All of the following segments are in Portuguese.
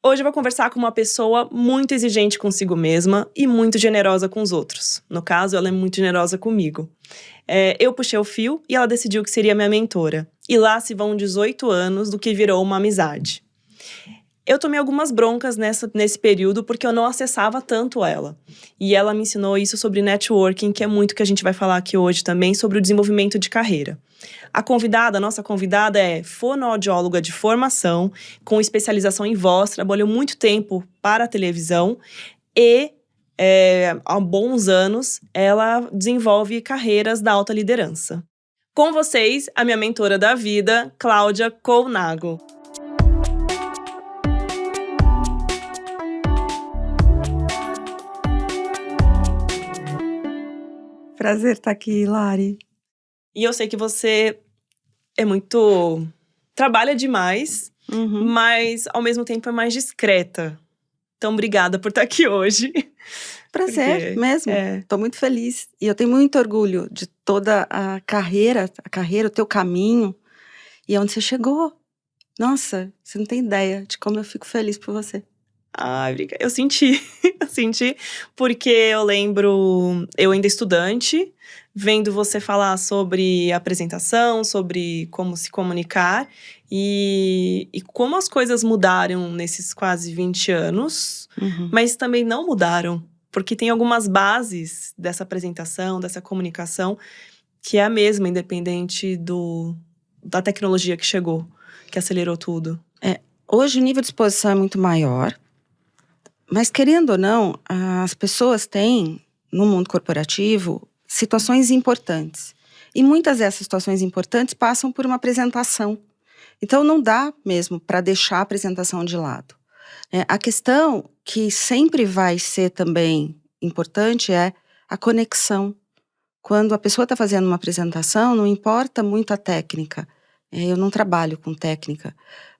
Hoje eu vou conversar com uma pessoa muito exigente consigo mesma e muito generosa com os outros. No caso, ela é muito generosa comigo. Eu puxei o fio e ela decidiu que seria minha mentora. E lá se vão 18 anos do que virou uma amizade. Eu tomei algumas broncas nesse período porque eu não acessava tanto ela. E ela me ensinou isso sobre networking, que é muito que a gente vai falar aqui hoje também, sobre o desenvolvimento de carreira. A nossa convidada é fonoaudióloga de formação, com especialização em voz, trabalhou muito tempo para a televisão e, há bons anos, ela desenvolve carreiras da alta liderança. Com vocês, a minha mentora da vida, Cláudia Colnago. Prazer estar aqui, Lari. E eu sei que você trabalha demais, mas ao mesmo tempo é mais discreta. Então, obrigada por estar aqui hoje. Prazer mesmo. Tô muito feliz. E eu tenho muito orgulho de toda a carreira, o teu caminho e onde você chegou. Nossa, você não tem ideia de como eu fico feliz por você. Ai, obrigada. Eu senti, porque eu lembro, eu ainda estudante, vendo você falar sobre apresentação, sobre como se comunicar e como as coisas mudaram nesses quase 20 anos, mas também não mudaram, porque tem algumas bases dessa apresentação, dessa comunicação, que é a mesma, independente da tecnologia que chegou, que acelerou tudo. Hoje o nível de exposição é muito maior. Mas, querendo ou não, as pessoas têm, no mundo corporativo, situações importantes. E muitas dessas situações importantes passam por uma apresentação. Então, não dá mesmo para deixar a apresentação de lado. A questão que sempre vai ser também importante é a conexão. Quando a pessoa está fazendo uma apresentação, não importa muito a técnica. Eu não trabalho com técnica,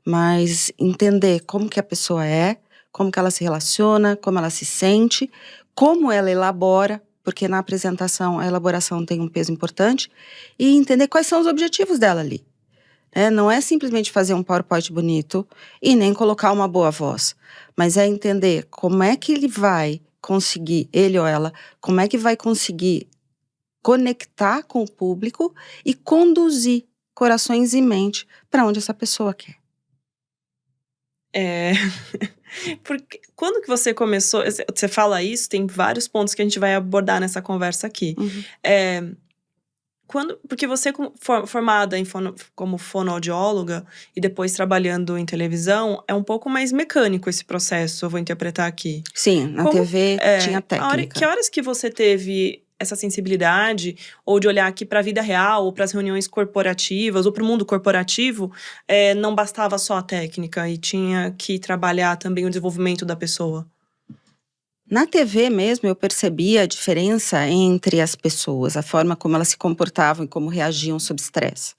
mas entender como que a pessoa é, como que ela se relaciona, como ela se sente, como ela elabora, porque na apresentação a elaboração tem um peso importante, e entender quais são os objetivos dela ali. Não é simplesmente fazer um PowerPoint bonito e nem colocar uma boa voz, mas é entender como é que ele vai conseguir, ele ou ela, como é que vai conseguir conectar com o público e conduzir corações e mente para onde essa pessoa quer. Porque quando que você começou, você fala isso, tem vários pontos que a gente vai abordar nessa conversa aqui. Porque você formada como fonoaudióloga e depois trabalhando em televisão, é um pouco mais mecânico esse processo, eu vou interpretar aqui. Sim, na TV tinha técnica. Que horas que você teve essa sensibilidade, ou de olhar aqui para a vida real, ou para as reuniões corporativas, ou para o mundo corporativo, não bastava só a técnica e tinha que trabalhar também o desenvolvimento da pessoa? Na TV mesmo, eu percebia a diferença entre as pessoas, a forma como elas se comportavam e como reagiam sob estresse.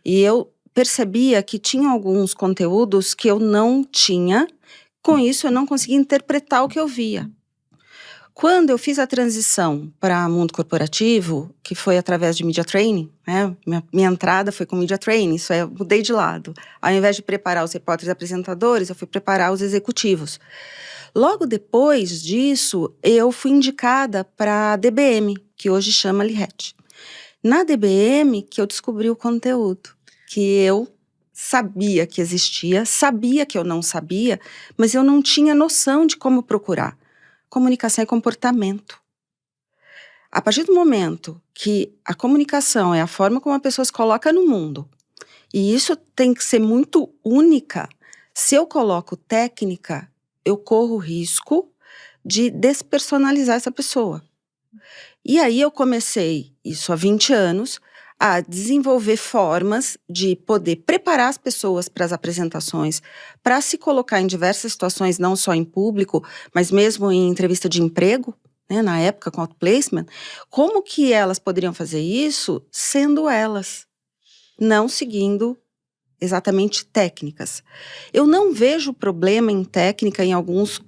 E eu percebia que tinha alguns conteúdos que eu não tinha, com isso eu não conseguia interpretar o que eu via. Quando eu fiz a transição para o mundo corporativo, que foi através de media training, minha entrada foi com media training, isso eu mudei de lado. Ao invés de preparar os repórteres e apresentadores, eu fui preparar os executivos. Logo depois disso, eu fui indicada para a DBM, que hoje chama Liret. Na DBM que eu descobri o conteúdo, que eu sabia que existia, sabia que eu não sabia, mas eu não tinha noção de como procurar. Comunicação é comportamento. A partir do momento que a comunicação é a forma como a pessoa se coloca no mundo, e isso tem que ser muito única, se eu coloco técnica, eu corro o risco de despersonalizar essa pessoa. E aí eu comecei, isso há 20 anos, a desenvolver formas de poder preparar as pessoas para as apresentações, para se colocar em diversas situações, não só em público, mas mesmo em entrevista de emprego, na época com outplacement, como que elas poderiam fazer isso sendo elas, não seguindo exatamente técnicas. Eu não vejo problema em técnica em alguns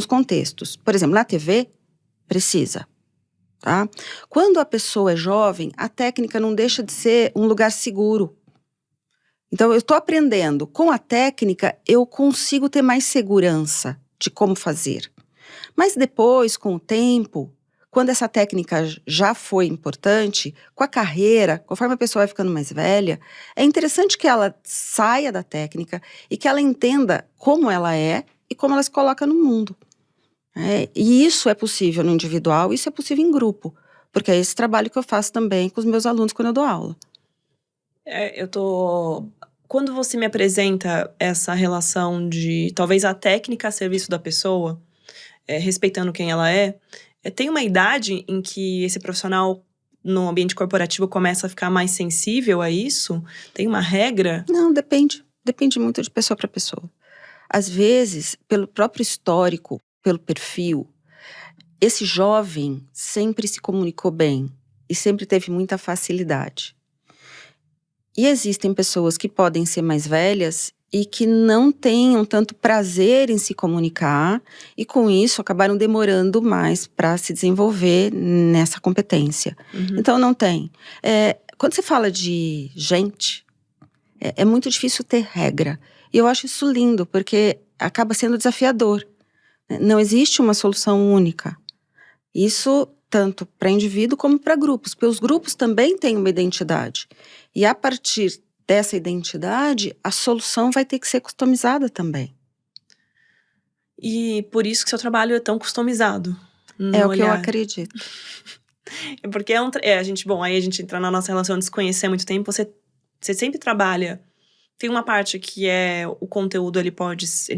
contextos. Por exemplo, na TV, precisa. Tá? Quando a pessoa é jovem, a técnica não deixa de ser um lugar seguro. Então, eu estou aprendendo. Com a técnica, eu consigo ter mais segurança de como fazer. Mas depois, com o tempo, quando essa técnica já foi importante, com a carreira, conforme a pessoa vai ficando mais velha, é interessante que ela saia da técnica e que ela entenda como ela é e como ela se coloca no mundo. E isso é possível no individual, isso é possível em grupo. Porque é esse trabalho que eu faço também com os meus alunos quando eu dou aula. Quando você me apresenta essa relação de talvez a técnica a serviço da pessoa, respeitando quem ela tem uma idade em que esse profissional no ambiente corporativo começa a ficar mais sensível a isso? Tem uma regra? Não, depende. Depende muito de pessoa para pessoa. Às vezes, pelo próprio histórico, pelo perfil, esse jovem sempre se comunicou bem e sempre teve muita facilidade. E existem pessoas que podem ser mais velhas e que não tenham tanto prazer em se comunicar e com isso acabaram demorando mais para se desenvolver nessa competência. Uhum. Então não tem. Quando você fala de gente, é muito difícil ter regra. E eu acho isso lindo, porque acaba sendo desafiador. Não existe uma solução única. Isso tanto para indivíduo como para grupos, porque os grupos também têm uma identidade. E a partir dessa identidade, a solução vai ter que ser customizada também. E por isso que seu trabalho é tão customizado. É o que eu acredito. Porque a gente entra na nossa relação de se conhecer há muito tempo, você sempre trabalha. Tem uma parte que é o conteúdo, ele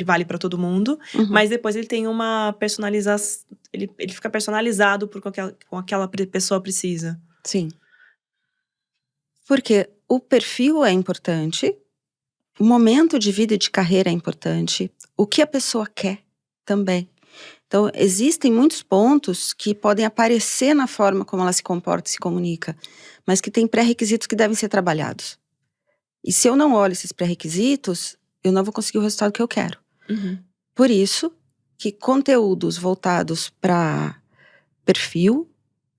vale para todo mundo, mas depois ele tem uma personalização, ele fica personalizado por com aquela pessoa precisa. Sim. Porque o perfil é importante, o momento de vida e de carreira é importante, o que a pessoa quer também. Então, existem muitos pontos que podem aparecer na forma como ela se comporta e se comunica, mas que tem pré-requisitos que devem ser trabalhados. E se eu não olho esses pré-requisitos, eu não vou conseguir o resultado que eu quero. Uhum. Por isso que conteúdos voltados para perfil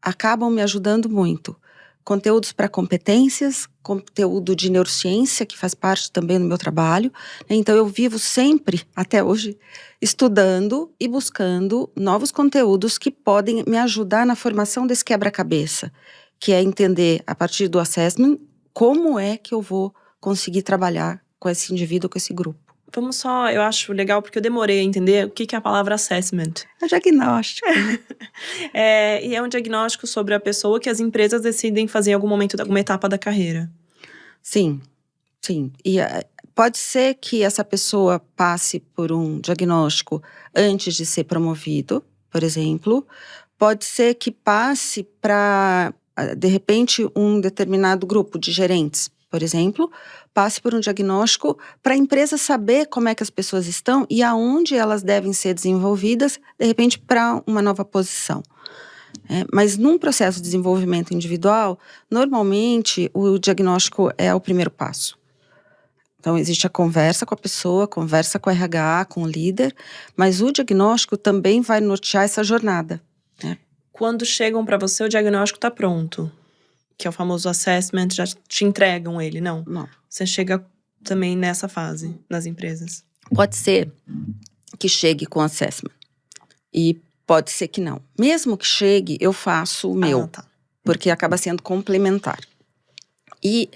acabam me ajudando muito. Conteúdos para competências, conteúdo de neurociência, que faz parte também do meu trabalho. Então, eu vivo sempre, até hoje, estudando e buscando novos conteúdos que podem me ajudar na formação desse quebra-cabeça, que é entender, a partir do assessment, como é que eu vou conseguir trabalhar com esse indivíduo, com esse grupo. Eu acho legal, porque eu demorei a entender o que é a palavra assessment. É diagnóstico. E é um diagnóstico sobre a pessoa que as empresas decidem fazer em algum momento, alguma etapa da carreira. Sim, sim. E pode ser que essa pessoa passe por um diagnóstico antes de ser promovido, por exemplo. Pode ser que passe para, de repente, um determinado grupo de gerentes, por exemplo, passe por um diagnóstico para a empresa saber como é que as pessoas estão e aonde elas devem ser desenvolvidas, de repente, para uma nova posição. Mas num processo de desenvolvimento individual, normalmente o diagnóstico é o primeiro passo. Então, existe a conversa com a pessoa, conversa com o RH, com o líder, mas o diagnóstico também vai nortear essa jornada. Quando chegam para você, o diagnóstico está pronto. Que é o famoso assessment, já te entregam ele, não? Não. Você chega também nessa fase, nas empresas. Pode ser que chegue com assessment. E pode ser que não. Mesmo que chegue, eu faço o meu. Tá. Porque acaba sendo complementar. E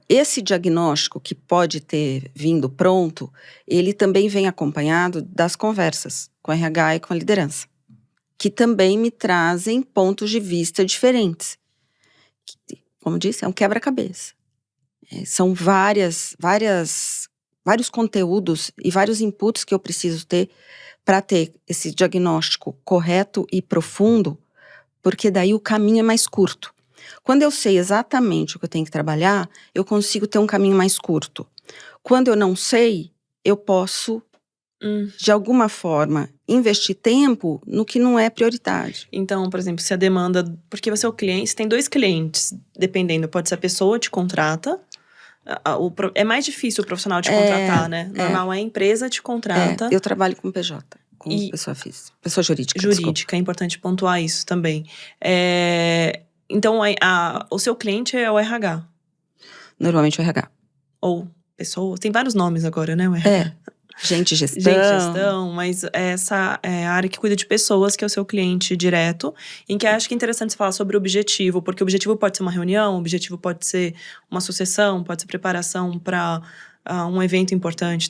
esse diagnóstico que pode ter vindo pronto, ele também vem acompanhado das conversas com a RH e com a liderança. Que também me trazem pontos de vista diferentes. Como disse, é um quebra-cabeça. São vários conteúdos e vários inputs que eu preciso ter para ter esse diagnóstico correto e profundo, porque daí o caminho é mais curto. Quando eu sei exatamente o que eu tenho que trabalhar, eu consigo ter um caminho mais curto. Quando eu não sei, eu posso, de alguma forma, investir tempo no que não é prioridade. Então, por exemplo, se a demanda... Porque você é o cliente, você tem 2 clientes, dependendo. Pode ser a pessoa te contrata. É mais difícil o profissional te contratar, né? Normal é a empresa te contrata. Eu trabalho com PJ, com pessoa física. Pessoa jurídica, é importante pontuar isso também. Então, o seu cliente é o RH? Normalmente o RH. ou pessoas, tem vários nomes agora, né? Gente, gestão. Gente, gestão, mas essa é a área que cuida de pessoas, que é o seu cliente direto, em que acho que é interessante você falar sobre o objetivo, porque o objetivo pode ser uma reunião, o objetivo pode ser uma sucessão, pode ser preparação para um evento importante.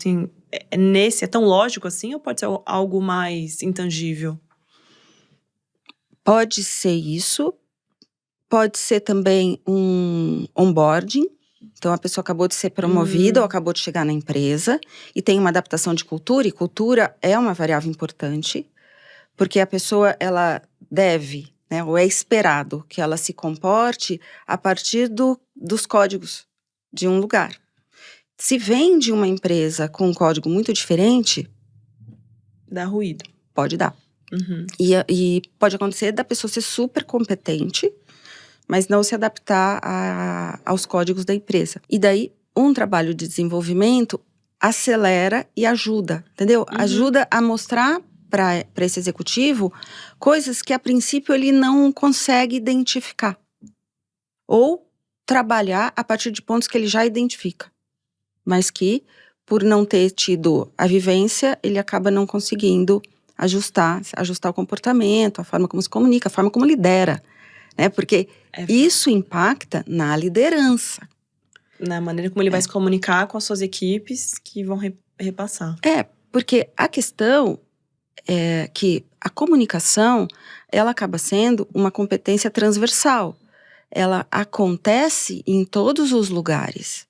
É tão lógico assim ou pode ser algo mais intangível? Pode ser isso, pode ser também um onboarding. Então, a pessoa acabou de ser promovida ou acabou de chegar na empresa e tem uma adaptação de cultura, e cultura é uma variável importante, porque a pessoa, ela deve, né, ou é esperado que ela se comporte a partir dos códigos de um lugar. Se vem de uma empresa com um código muito diferente… Dá ruído. Pode dar. Uhum. E pode acontecer da pessoa ser super competente, mas não se adaptar aos códigos da empresa. E daí, um trabalho de desenvolvimento acelera e ajuda, entendeu? Uhum. Ajuda a mostrar para esse executivo coisas que, a princípio, ele não consegue identificar. Ou trabalhar a partir de pontos que ele já identifica, mas que, por não ter tido a vivência, ele acaba não conseguindo ajustar o comportamento, a forma como se comunica, a forma como lidera. Né? Porque isso impacta na liderança. Na maneira como ele vai se comunicar com as suas equipes que vão repassar. Porque a questão é que a comunicação, ela acaba sendo uma competência transversal. Ela acontece em todos os lugares.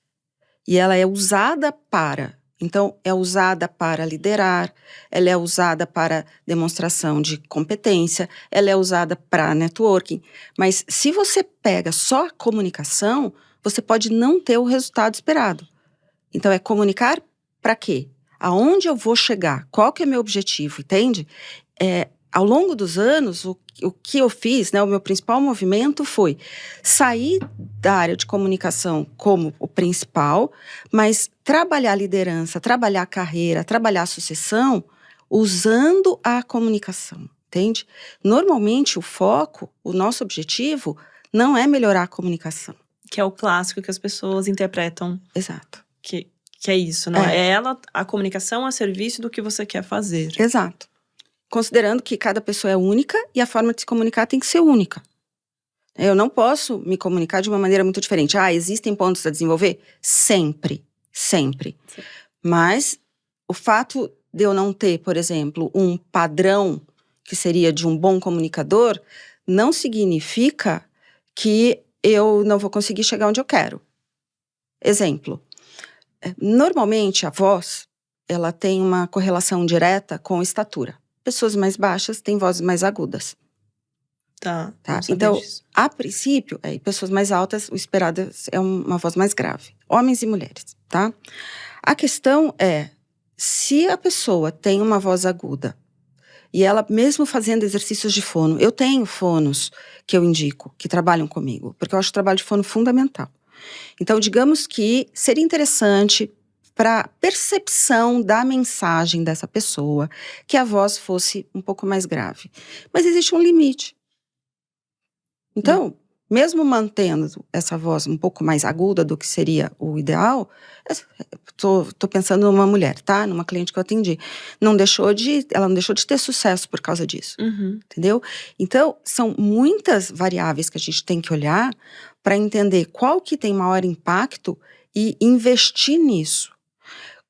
E ela é usada para… Então, é usada para liderar, ela é usada para demonstração de competência, ela é usada para networking. Mas se você pega só a comunicação, você pode não ter o resultado esperado. Então, é comunicar para quê? Aonde eu vou chegar? Qual que é o meu objetivo, entende? Ao longo dos anos, o que eu fiz, né, o meu principal movimento foi sair da área de comunicação como o principal, mas trabalhar a liderança, trabalhar a carreira, trabalhar a sucessão usando a comunicação, entende? Normalmente o nosso objetivo não é melhorar a comunicação. Que é o clássico que as pessoas interpretam. Exato. Que é isso, não é? A comunicação a serviço do que você quer fazer. Exato. Considerando que cada pessoa é única e a forma de se comunicar tem que ser única. Eu não posso me comunicar de uma maneira muito diferente. Existem pontos a desenvolver? Sempre. Sim. Mas o fato de eu não ter, por exemplo, um padrão que seria de um bom comunicador, não significa que eu não vou conseguir chegar onde eu quero. Exemplo. Normalmente, a voz, ela tem uma correlação direta com estatura. Pessoas mais baixas têm vozes mais agudas. Tá. Então, a princípio, pessoas mais altas, o esperado é uma voz mais grave. Homens e mulheres, tá? A questão é, se a pessoa tem uma voz aguda, e ela mesmo fazendo exercícios de fono, eu tenho fonos que eu indico, que trabalham comigo, porque eu acho o trabalho de fono fundamental. Então, digamos que seria interessante para percepção da mensagem dessa pessoa, que a voz fosse um pouco mais grave. Mas existe um limite. Então, mesmo mantendo essa voz um pouco mais aguda do que seria o ideal, tô pensando numa mulher, tá? Numa cliente que eu atendi. Ela não deixou de ter sucesso por causa disso. Uhum. Entendeu? Então, são muitas variáveis que a gente tem que olhar para entender qual que tem maior impacto e investir nisso.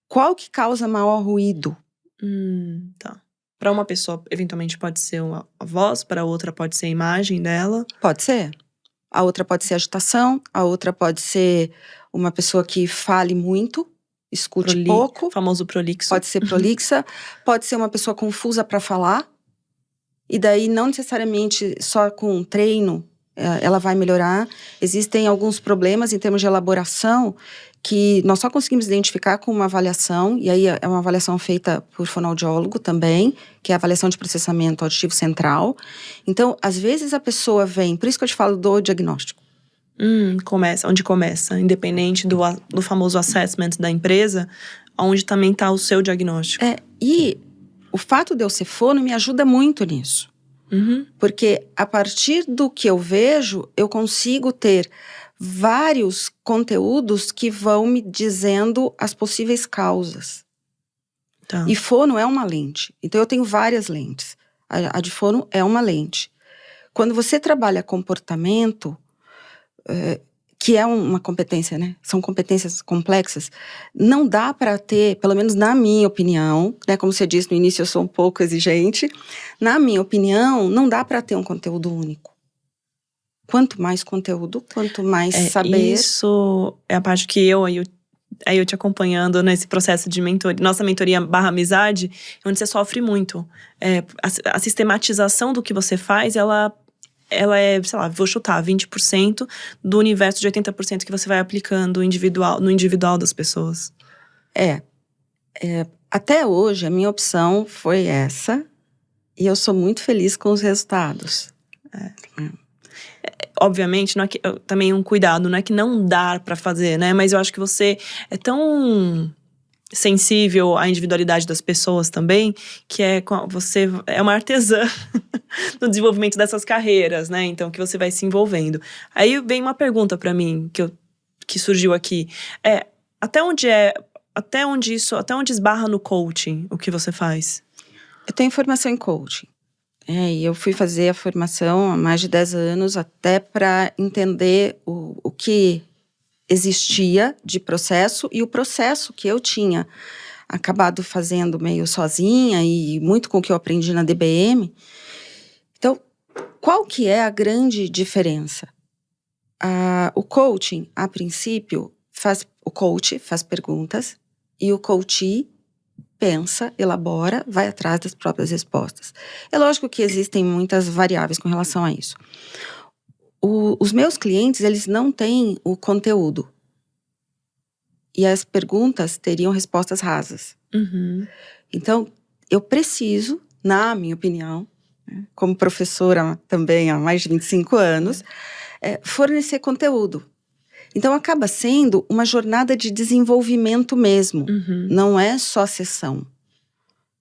Qual que causa maior ruído? Tá. Para uma pessoa, eventualmente, pode ser a voz, para outra pode ser a imagem dela. Pode ser. A outra pode ser agitação, a outra pode ser uma pessoa que fale muito, escute pouco. Famoso prolixo. Pode ser prolixa, pode ser uma pessoa confusa para falar. E daí, não necessariamente só com treino, ela vai melhorar. Existem alguns problemas em termos de elaboração que nós só conseguimos identificar com uma avaliação, e aí é uma avaliação feita por fonoaudiólogo também, que é a avaliação de processamento auditivo central. Então, às vezes a pessoa vem, por isso que eu te falo do diagnóstico. Onde começa, independente do famoso assessment da empresa, onde também está o seu diagnóstico. E o fato de eu ser fono me ajuda muito nisso. Uhum. Porque a partir do que eu vejo, eu consigo ter vários conteúdos que vão me dizendo as possíveis causas. Tá. E fono é uma lente. Então, eu tenho várias lentes. A de fono é uma lente. Quando você trabalha comportamento, que é uma competência, né? São competências complexas. Não dá para ter, pelo menos na minha opinião, né? Como você disse no início, eu sou um pouco exigente. Na minha opinião, não dá para ter um conteúdo único. Quanto mais conteúdo, quanto mais saber. Isso é a parte que eu te acompanhando nesse processo de mentoria, nossa mentoria / amizade, onde você sofre muito. A sistematização do que você faz, ela é, sei lá, vou chutar, 20% do universo de 80% que você vai aplicando no individual das pessoas. Até hoje, a minha opção foi essa. E eu sou muito feliz com os resultados. Obviamente, não é que, também um cuidado, não é que não dá pra fazer, né? Mas eu acho que você é tão sensível à individualidade das pessoas também, que você é uma artesã no desenvolvimento dessas carreiras, né? Então, que você vai se envolvendo. Aí vem uma pergunta pra mim, que surgiu aqui. Até onde esbarra no coaching, o que você faz? Eu tenho formação em coaching. E eu fui fazer a formação há mais de 10 anos, até para entender o que existia de processo e o processo que eu tinha acabado fazendo meio sozinha e muito com o que eu aprendi na DBM. Então, qual que é a grande diferença? O coaching, a princípio, o coach faz perguntas e o coachee pensa, elabora, vai atrás das próprias respostas. É lógico que existem muitas variáveis com relação a isso. Os meus clientes, eles não têm o conteúdo. E as perguntas teriam respostas rasas. Uhum. Então, eu preciso, na minha opinião, como professora também há mais de 25 anos, fornecer conteúdo. Então, acaba sendo uma jornada de desenvolvimento mesmo. Uhum. Não é só sessão.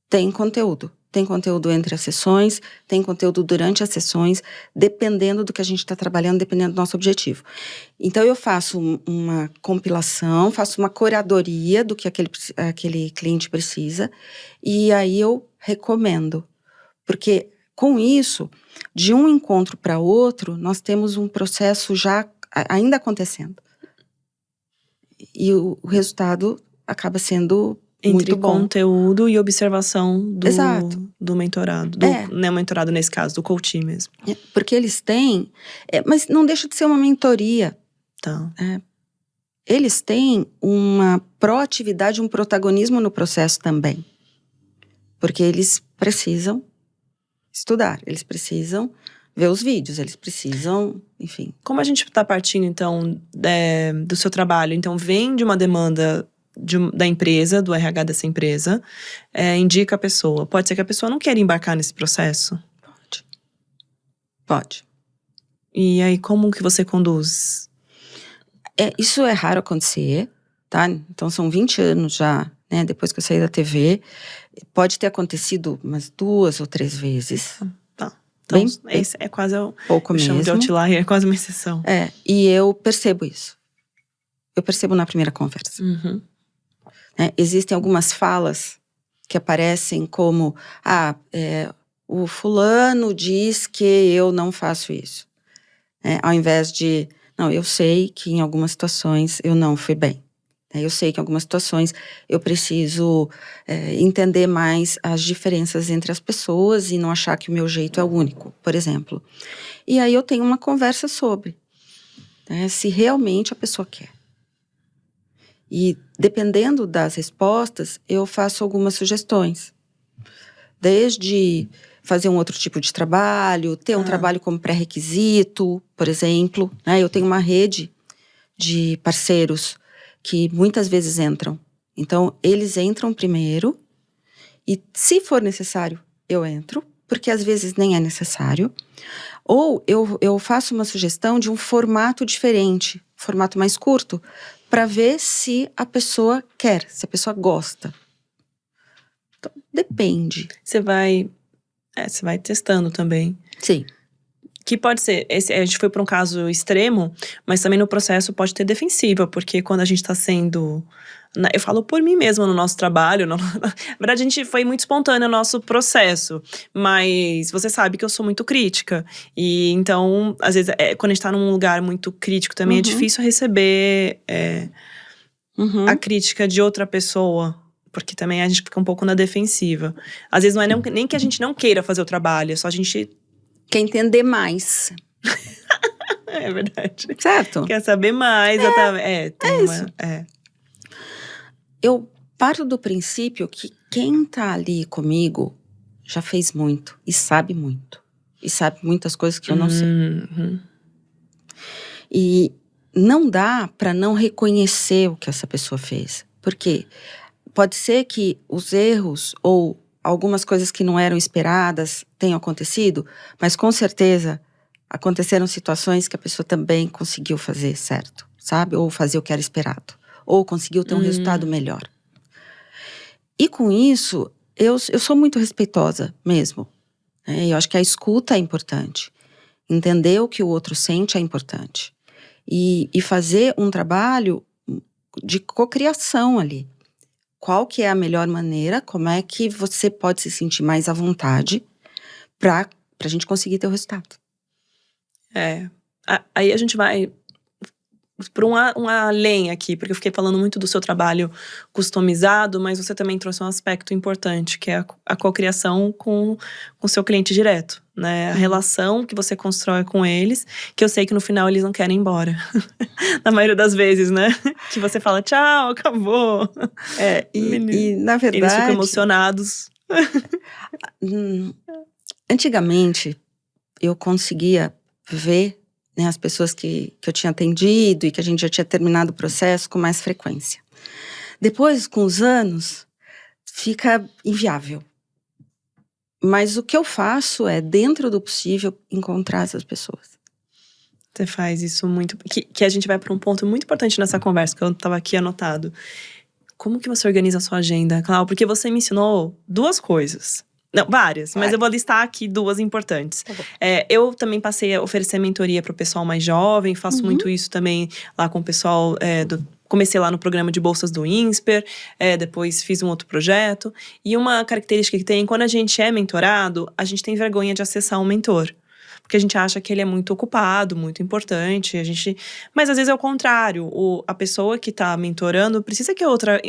Tem conteúdo. Tem conteúdo entre as sessões, tem conteúdo durante as sessões, dependendo do que a gente está trabalhando, dependendo do nosso objetivo. Então, eu faço uma compilação, faço uma curadoria do que aquele cliente precisa, e aí eu recomendo. Porque, com isso, de um encontro para outro, nós temos um processo já ainda acontecendo. E o resultado acaba sendo entre muito bom. Conteúdo e observação Exato. do mentorado. Não é mentorado nesse caso, do coaching mesmo. Porque eles têm... mas não deixa de ser uma mentoria. Tá. Eles têm uma proatividade, um protagonismo no processo também. Porque eles precisam estudar, eles precisam ver os vídeos, eles precisam, enfim. Como a gente está partindo, então, do seu trabalho? Então, vem de uma demanda da empresa, do RH dessa empresa, indica a pessoa. Pode ser que a pessoa não queira embarcar nesse processo? Pode. E aí, como que você conduz? Isso é raro acontecer, tá? Então, são 20 anos já, né? Depois que eu saí da TV. Pode ter acontecido umas 2 ou 3 vezes. Tá. Então, bem, esse é quase pouco eu mesmo. chamo de outlier, é quase uma exceção. E eu percebo isso. Eu percebo na primeira conversa. Uhum. Existem algumas falas que aparecem como: o fulano diz que eu não faço isso. Ao invés de, não, eu sei que em algumas situações eu não fui bem. Eu sei que em algumas situações eu preciso entender mais as diferenças entre as pessoas e não achar que o meu jeito é o único, por exemplo. E aí eu tenho uma conversa sobre, se realmente a pessoa quer. E dependendo das respostas, eu faço algumas sugestões. Desde fazer um outro tipo de trabalho, ter um trabalho como pré-requisito, por exemplo. Eu tenho uma rede de parceiros que muitas vezes entram. Então, eles entram primeiro e, se for necessário, eu entro, porque às vezes nem é necessário. Ou eu faço uma sugestão de um formato diferente, formato mais curto, para ver se a pessoa quer, se a pessoa gosta. Então, depende. Você vai testando também. Sim. Que pode ser, a gente foi para um caso extremo, mas também no processo pode ter defensiva, porque quando a gente tá sendo… Eu falo por mim mesma no nosso trabalho, na verdade a gente foi muito espontâneo no nosso processo, mas você sabe que eu sou muito crítica, e então, às vezes, quando a gente tá num lugar muito crítico também é difícil receber a crítica de outra pessoa, porque também a gente fica um pouco na defensiva. Às vezes não é nem que a gente não queira fazer o trabalho, é só a gente… Quer entender mais. É verdade. Certo? Quer saber mais. Isso. Eu parto do princípio que quem tá ali comigo já fez muito e sabe muito. E sabe muitas coisas que eu não sei. E não dá para não reconhecer o que essa pessoa fez. Porque pode ser que os erros ou algumas coisas que não eram esperadas tenham acontecido, mas com certeza aconteceram situações que a pessoa também conseguiu fazer certo, sabe? Ou fazer o que era esperado. Ou conseguiu ter um resultado melhor. E com isso, eu sou muito respeitosa mesmo. Né? Eu acho que a escuta é importante. Entender o que o outro sente é importante. E fazer um trabalho de cocriação ali. Qual que é a melhor maneira, como é que você pode se sentir mais à vontade pra gente conseguir ter o resultado. Aí a gente vai para um além aqui, porque eu fiquei falando muito do seu trabalho customizado, mas você também trouxe um aspecto importante, que é a cocriação com o seu cliente direto, né? A relação que você constrói com eles, que eu sei que no final eles não querem ir embora. Na maioria das vezes, né? Que você fala, tchau, acabou. E na verdade… Eles ficam emocionados. Antigamente, eu conseguia ver, né, as pessoas que eu tinha atendido e que a gente já tinha terminado o processo com mais frequência. Depois, com os anos, fica inviável. Mas o que eu faço é, dentro do possível, encontrar essas pessoas. Você faz isso muito… Que a gente vai para um ponto muito importante nessa conversa, que eu estava aqui anotado. Como que você organiza a sua agenda, Clau? Porque você me ensinou duas coisas. Não, várias, mas eu vou listar aqui duas importantes. Tá bom. Eu também passei a oferecer mentoria para o pessoal mais jovem, faço muito isso também lá com o pessoal comecei lá no programa de bolsas do INSPER, depois fiz um outro projeto. E uma característica que tem, quando a gente é mentorado, a gente tem vergonha de acessar um mentor. Porque a gente acha que ele é muito ocupado, muito importante. Mas às vezes é o contrário. A pessoa que tá mentorando precisa que a outra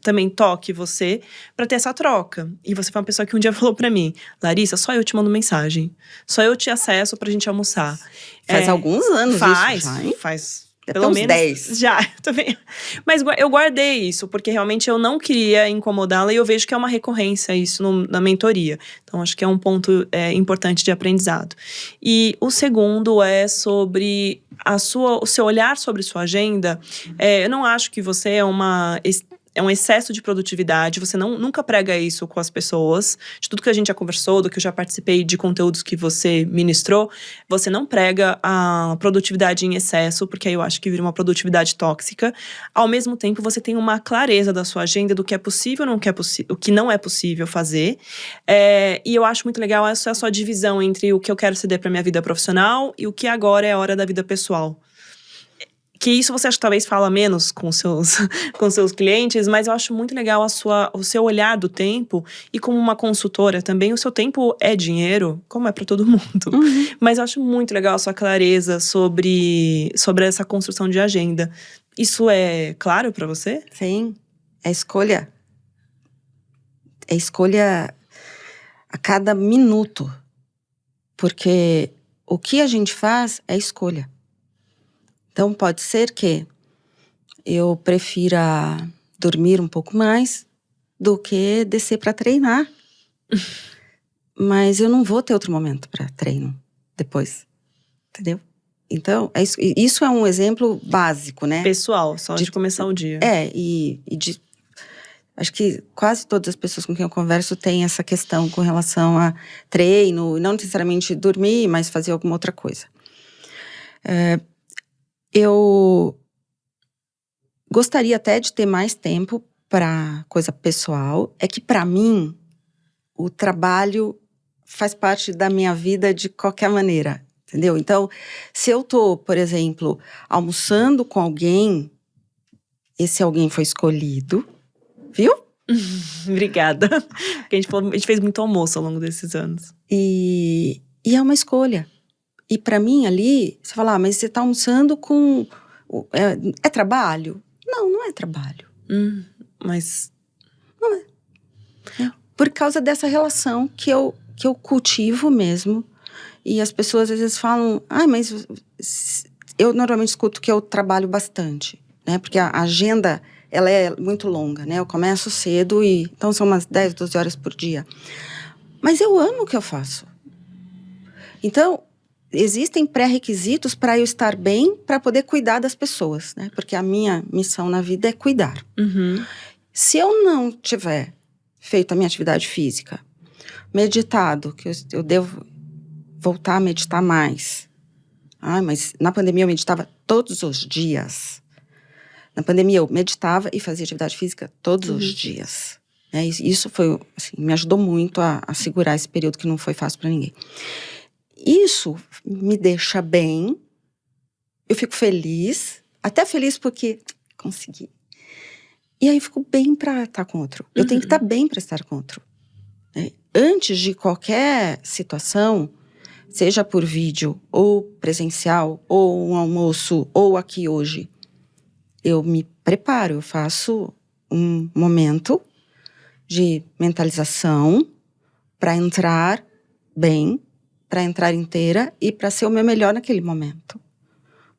também toque você pra ter essa troca. E você foi uma pessoa que um dia falou pra mim, Larissa, só eu te mando mensagem. Só eu te acesso pra gente almoçar. Faz alguns anos isso já, hein? Faz pelo menos 10. Já, também. Mas eu guardei isso, porque realmente eu não queria incomodá-la e eu vejo que é uma recorrência isso na mentoria. Então, acho que é um ponto importante de aprendizado. E o segundo é sobre o seu olhar sobre sua agenda. Eu não acho que você é um excesso de produtividade, você nunca prega isso com as pessoas. De tudo que a gente já conversou, do que eu já participei de conteúdos que você ministrou, você não prega a produtividade em excesso, porque aí eu acho que vira uma produtividade tóxica. Ao mesmo tempo, você tem uma clareza da sua agenda, do que é possível e o que não é possível fazer. E eu acho muito legal essa sua divisão entre o que eu quero ceder para minha vida profissional e o que agora é a hora da vida pessoal. Que isso você acha que talvez fala menos com seus clientes, mas eu acho muito legal o seu olhar do tempo. E como uma consultora também, o seu tempo é dinheiro, como é para todo mundo. Mas eu acho muito legal a sua clareza sobre essa construção de agenda. Isso é claro para você? Sim, é escolha. É escolha a cada minuto. Porque o que a gente faz é escolha. Então, pode ser que eu prefira dormir um pouco mais do que descer para treinar. Mas eu não vou ter outro momento para treino depois, entendeu? Então, isso é um exemplo básico, né? Pessoal, só de começar o dia. Acho que quase todas as pessoas com quem eu converso têm essa questão com relação a treino, não necessariamente dormir, mas fazer alguma outra coisa. Eu gostaria até de ter mais tempo para coisa pessoal. É que, para mim, o trabalho faz parte da minha vida de qualquer maneira. Entendeu? Então, se eu tô, por exemplo, almoçando com alguém, esse alguém foi escolhido, viu? Obrigada. Porque a gente fez muito almoço ao longo desses anos. E é uma escolha. E pra mim ali, você fala, mas você tá almoçando com… É trabalho? Não, não é trabalho. Mas… Não é. Por causa dessa relação que eu cultivo mesmo. E as pessoas às vezes falam, mas eu normalmente escuto que eu trabalho bastante, né? Porque a agenda, ela é muito longa, né? Eu começo cedo então são umas 10, 12 horas por dia. Mas eu amo o que eu faço. Então, existem pré-requisitos para eu estar bem, para poder cuidar das pessoas, né? Porque a minha missão na vida é cuidar. Se eu não tiver feito a minha atividade física, meditado, que eu devo voltar a meditar mais. Mas na pandemia eu meditava todos os dias. Na pandemia eu meditava e fazia atividade física todos os dias. Isso foi, assim, me ajudou muito a segurar esse período que não foi fácil para ninguém. Isso me deixa bem, eu fico feliz, até feliz porque consegui. E aí eu fico bem para estar com outro. Eu tenho que estar bem para estar com outro. Antes de qualquer situação, seja por vídeo, ou presencial, ou um almoço, ou aqui hoje, eu me preparo, eu faço um momento de mentalização para entrar bem, para entrar inteira e para ser o meu melhor naquele momento.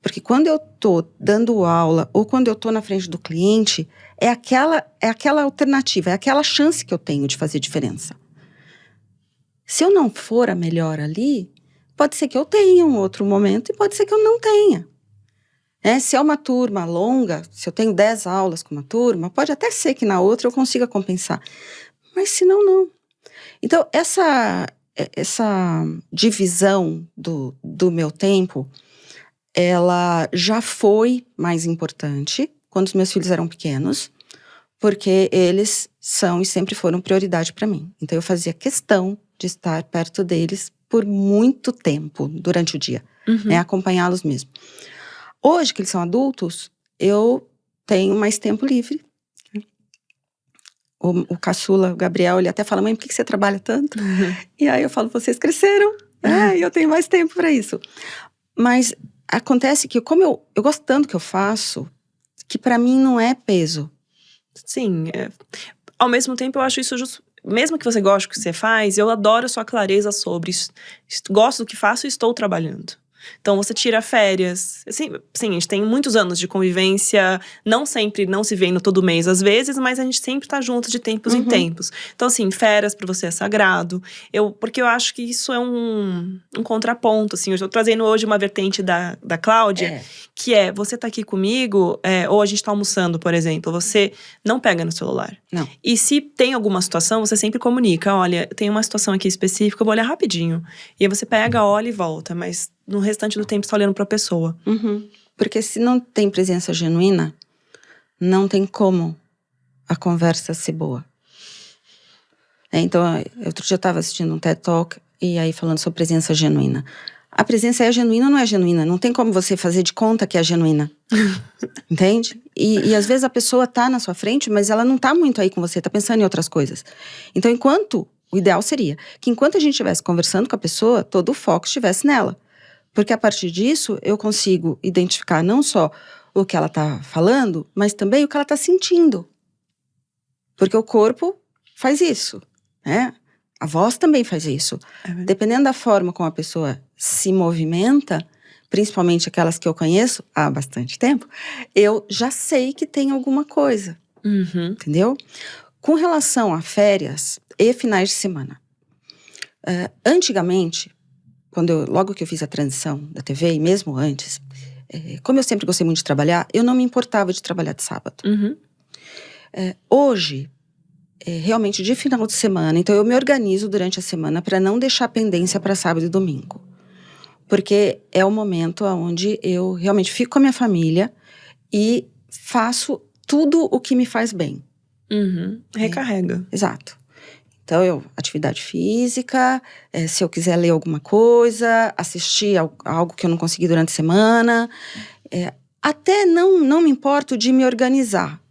Porque quando eu tô dando aula, ou quando eu tô na frente do cliente, é aquela alternativa, é aquela chance que eu tenho de fazer diferença. Se eu não for a melhor ali, pode ser que eu tenha um outro momento e pode ser que eu não tenha. Se é uma turma longa, se eu tenho 10 aulas com uma turma, pode até ser que na outra eu consiga compensar. Mas se não, não. Então, essa divisão do meu tempo, ela já foi mais importante quando os meus filhos eram pequenos, porque eles são e sempre foram prioridade para mim. Então, eu fazia questão de estar perto deles por muito tempo, durante o dia. Acompanhá-los mesmo. Hoje, que eles são adultos, eu tenho mais tempo livre. O caçula, o Gabriel, ele até fala, mãe, por que você trabalha tanto? E aí eu falo, vocês cresceram, e eu tenho mais tempo para isso. Mas acontece que, como eu gosto tanto do que eu faço, que para mim não é peso. Sim, ao mesmo tempo eu acho isso justo. Mesmo que você goste do que você faz, eu adoro a sua clareza sobre isso. Gosto do que faço e estou trabalhando. Então você tira férias. Sim, a gente tem muitos anos de convivência, não sempre, não se vendo todo mês às vezes, mas a gente sempre tá junto de tempos em tempos. Então assim, férias pra você é sagrado. Porque eu acho que isso é um contraponto, assim. Eu estou trazendo hoje uma vertente da Cláudia, que é, você tá aqui comigo, ou a gente tá almoçando, por exemplo, você não pega no celular. Não. E se tem alguma situação, você sempre comunica, olha, tem uma situação aqui específica, eu vou olhar rapidinho. E aí você pega, olha e volta, mas no restante do tempo você tá olhando pra pessoa. Porque se não tem presença genuína, não tem como a conversa ser boa. Então, outro dia eu tava assistindo um TED Talk, e aí falando sobre presença genuína. A presença é genuína ou não é genuína? Não tem como você fazer de conta que é genuína. Entende? E às vezes a pessoa tá na sua frente, mas ela não tá muito aí com você, tá pensando em outras coisas. Então, o ideal seria que enquanto a gente estivesse conversando com a pessoa, todo o foco estivesse nela. Porque a partir disso, eu consigo identificar não só o que ela tá falando, mas também o que ela tá sentindo. Porque o corpo faz isso, né? A voz também faz isso. Dependendo da forma como a pessoa se movimenta, principalmente aquelas que eu conheço há bastante tempo, eu já sei que tem alguma coisa. Entendeu? Com relação a férias e finais de semana. Antigamente, logo que eu fiz a transição da TV, e mesmo antes, como eu sempre gostei muito de trabalhar, eu não me importava de trabalhar de sábado. Hoje, realmente de final de semana, então eu me organizo durante a semana para não deixar pendência para sábado e domingo. Porque é o momento onde eu realmente fico com a minha família e faço tudo o que me faz bem. Recarrega. Exato. Então, atividade física, se eu quiser ler alguma coisa, assistir algo que eu não consegui durante a semana. Até não me importo de me organizar.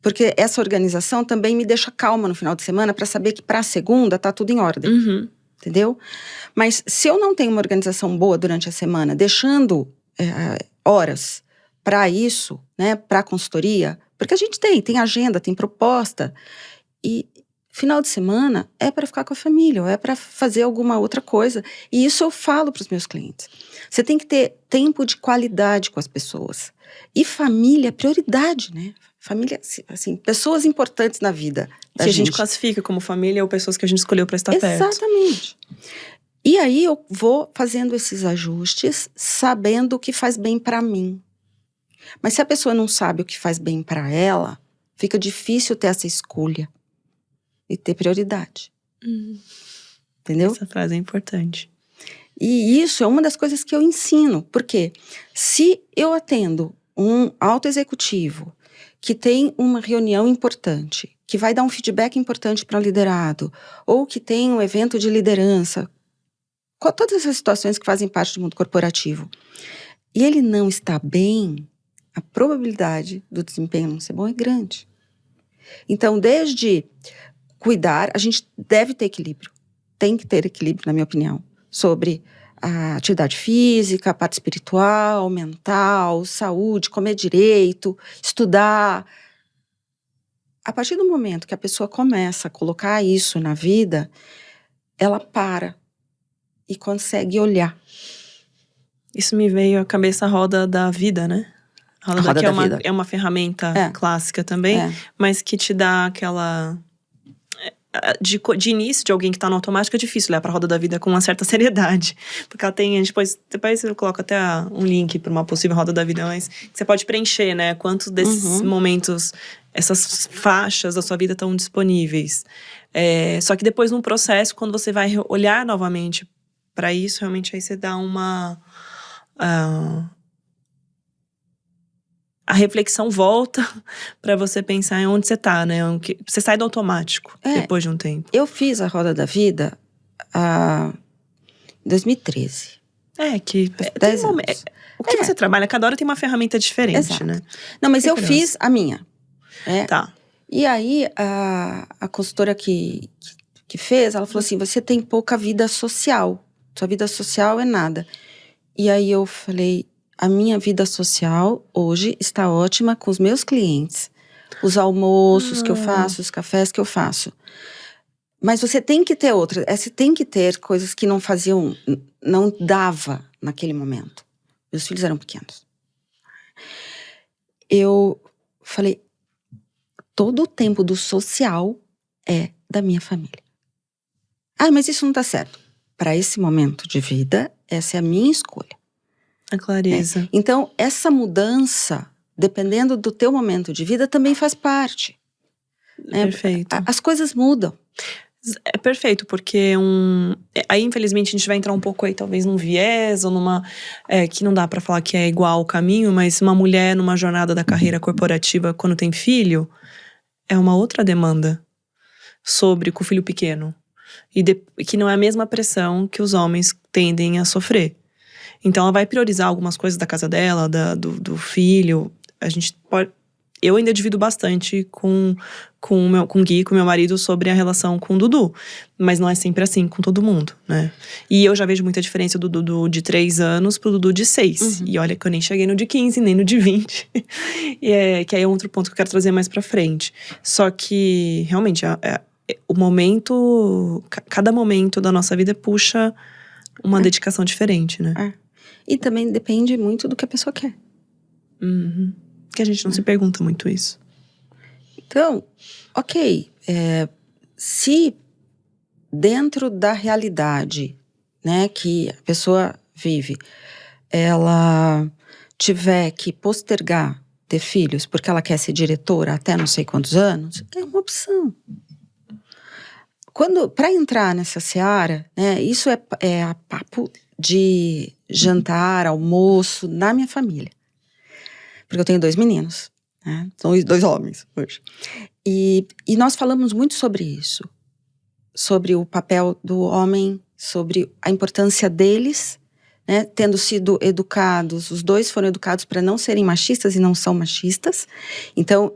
Porque essa organização também me deixa calma no final de semana para saber que para a segunda tá tudo em ordem. Uhum. Entendeu? Mas se eu não tenho uma organização boa durante a semana, deixando horas para isso, né, para consultoria, porque a gente tem agenda, tem proposta, e final de semana é para ficar com a família, ou é para fazer alguma outra coisa. E isso eu falo para os meus clientes. Você tem que ter tempo de qualidade com as pessoas. E família é prioridade, né? Família, assim, pessoas importantes na vida da que a gente. gente classifica como família ou pessoas que a gente escolheu para estar perto. Exatamente. E aí eu vou fazendo esses ajustes, sabendo o que faz bem para mim. Mas se a pessoa não sabe o que faz bem para ela, fica difícil ter essa escolha e ter prioridade. Entendeu? Essa frase é importante. E isso é uma das coisas que eu ensino. Porque se eu atendo um alto executivo que tem uma reunião importante, que vai dar um feedback importante para o liderado, ou que tem um evento de liderança, com todas essas situações que fazem parte do mundo corporativo, e ele não está bem, a probabilidade do desempenho não ser bom é grande. Então, desde cuidar, a gente deve ter equilíbrio. Tem que ter equilíbrio, na minha opinião, sobre a atividade física, a parte espiritual, mental, saúde, comer direito, estudar. A partir do momento que a pessoa começa a colocar isso na vida, ela para e consegue olhar. Isso me veio à cabeça a roda da vida, né? A roda da vida. É uma ferramenta clássica também, mas que te dá aquela... De início, de alguém que tá no automático, é difícil olhar pra roda da vida com uma certa seriedade. Porque ela tem, depois eu coloco até um link pra uma possível roda da vida, mas você pode preencher, né? Quantos desses momentos, essas faixas da sua vida estão disponíveis. Só que depois, num processo, quando você vai olhar novamente pra isso, realmente aí você dá uma... a reflexão volta pra você pensar em onde você tá, né? Você sai do automático depois de um tempo. Eu fiz a Roda da Vida em 2013. O que você trabalha, cada hora tem uma ferramenta diferente, exato, né? Não, mas eu fiz a minha. Tá. E aí, a consultora que fez, ela falou assim, você tem pouca vida social. Sua vida social é nada. E aí eu falei... A minha vida social hoje está ótima com os meus clientes. Os almoços que eu faço, os cafés que eu faço. Mas você tem que ter outras. Você tem que ter coisas que não dava naquele momento. Meus filhos eram pequenos. Eu falei, todo o tempo do social é da minha família. Mas isso não tá certo. Para esse momento de vida, essa é a minha escolha. A clareza. Então, essa mudança, dependendo do teu momento de vida, também faz parte. Perfeito. As coisas mudam. É perfeito, porque aí, infelizmente, a gente vai entrar um pouco aí, talvez, num viés, ou numa... que não dá pra falar que é igual o caminho, mas uma mulher numa jornada da carreira corporativa, quando tem filho, é uma outra demanda sobre com o filho pequeno. E que não é a mesma pressão que os homens tendem a sofrer. Então, ela vai priorizar algumas coisas da casa dela, do filho. Eu ainda divido bastante com o Gui, com meu marido, sobre a relação com o Dudu. Mas não é sempre assim com todo mundo, né? E eu já vejo muita diferença do Dudu de 3 anos pro Dudu de 6. E olha que eu nem cheguei no de 15, nem no de 20. Que aí é outro ponto que eu quero trazer mais pra frente. Só que, realmente, o momento... Cada momento da nossa vida puxa uma dedicação diferente, né? E também depende muito do que a pessoa quer. Que a gente não se pergunta muito isso. Então, ok. Se dentro da realidade, né, que a pessoa vive, ela tiver que postergar ter filhos porque ela quer ser diretora até não sei quantos anos, é uma opção. Para entrar nessa seara, né, isso é a papo de jantar, almoço na minha família. Porque eu tenho 2 meninos, né? São 2 homens hoje. E nós falamos muito sobre isso. sobre o papel do homem, sobre a importância deles, né, tendo sido educados, os dois foram educados para não serem machistas e não são machistas. Então,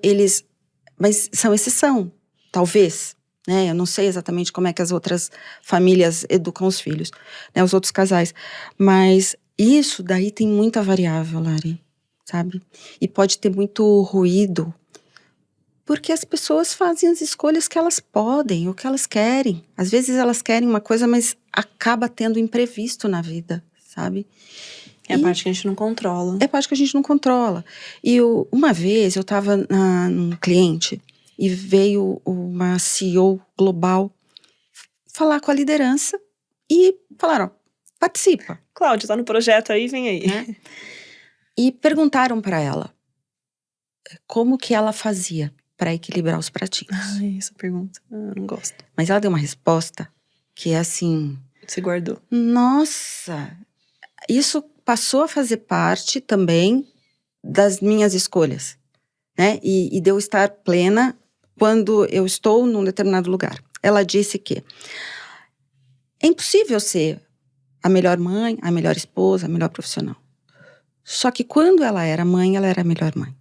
mas são exceção, talvez, né? Eu não sei exatamente como é que as outras famílias educam os filhos, né, os outros casais. Mas isso daí tem muita variável, Lari, sabe? E pode ter muito ruído, porque as pessoas fazem as escolhas que elas podem, o que elas querem. Às vezes elas querem uma coisa, mas acaba tendo imprevisto na vida, sabe? É a parte que a gente não controla. É a parte que a gente não controla. E uma vez eu estava num cliente e veio uma CEO global falar com a liderança e falaram, ó, participa. Cláudia, tá no projeto aí, vem aí. Né? E perguntaram para ela como que ela fazia para equilibrar os pratinhos. Ai, essa pergunta, eu não gosto. Mas ela deu uma resposta que é assim... Se guardou. Nossa, isso passou a fazer parte também das minhas escolhas, né? E de eu estar plena quando eu estou num determinado lugar. Ela disse que é impossível ser a melhor mãe, a melhor esposa, a melhor profissional. Só que quando ela era mãe, ela era a melhor mãe.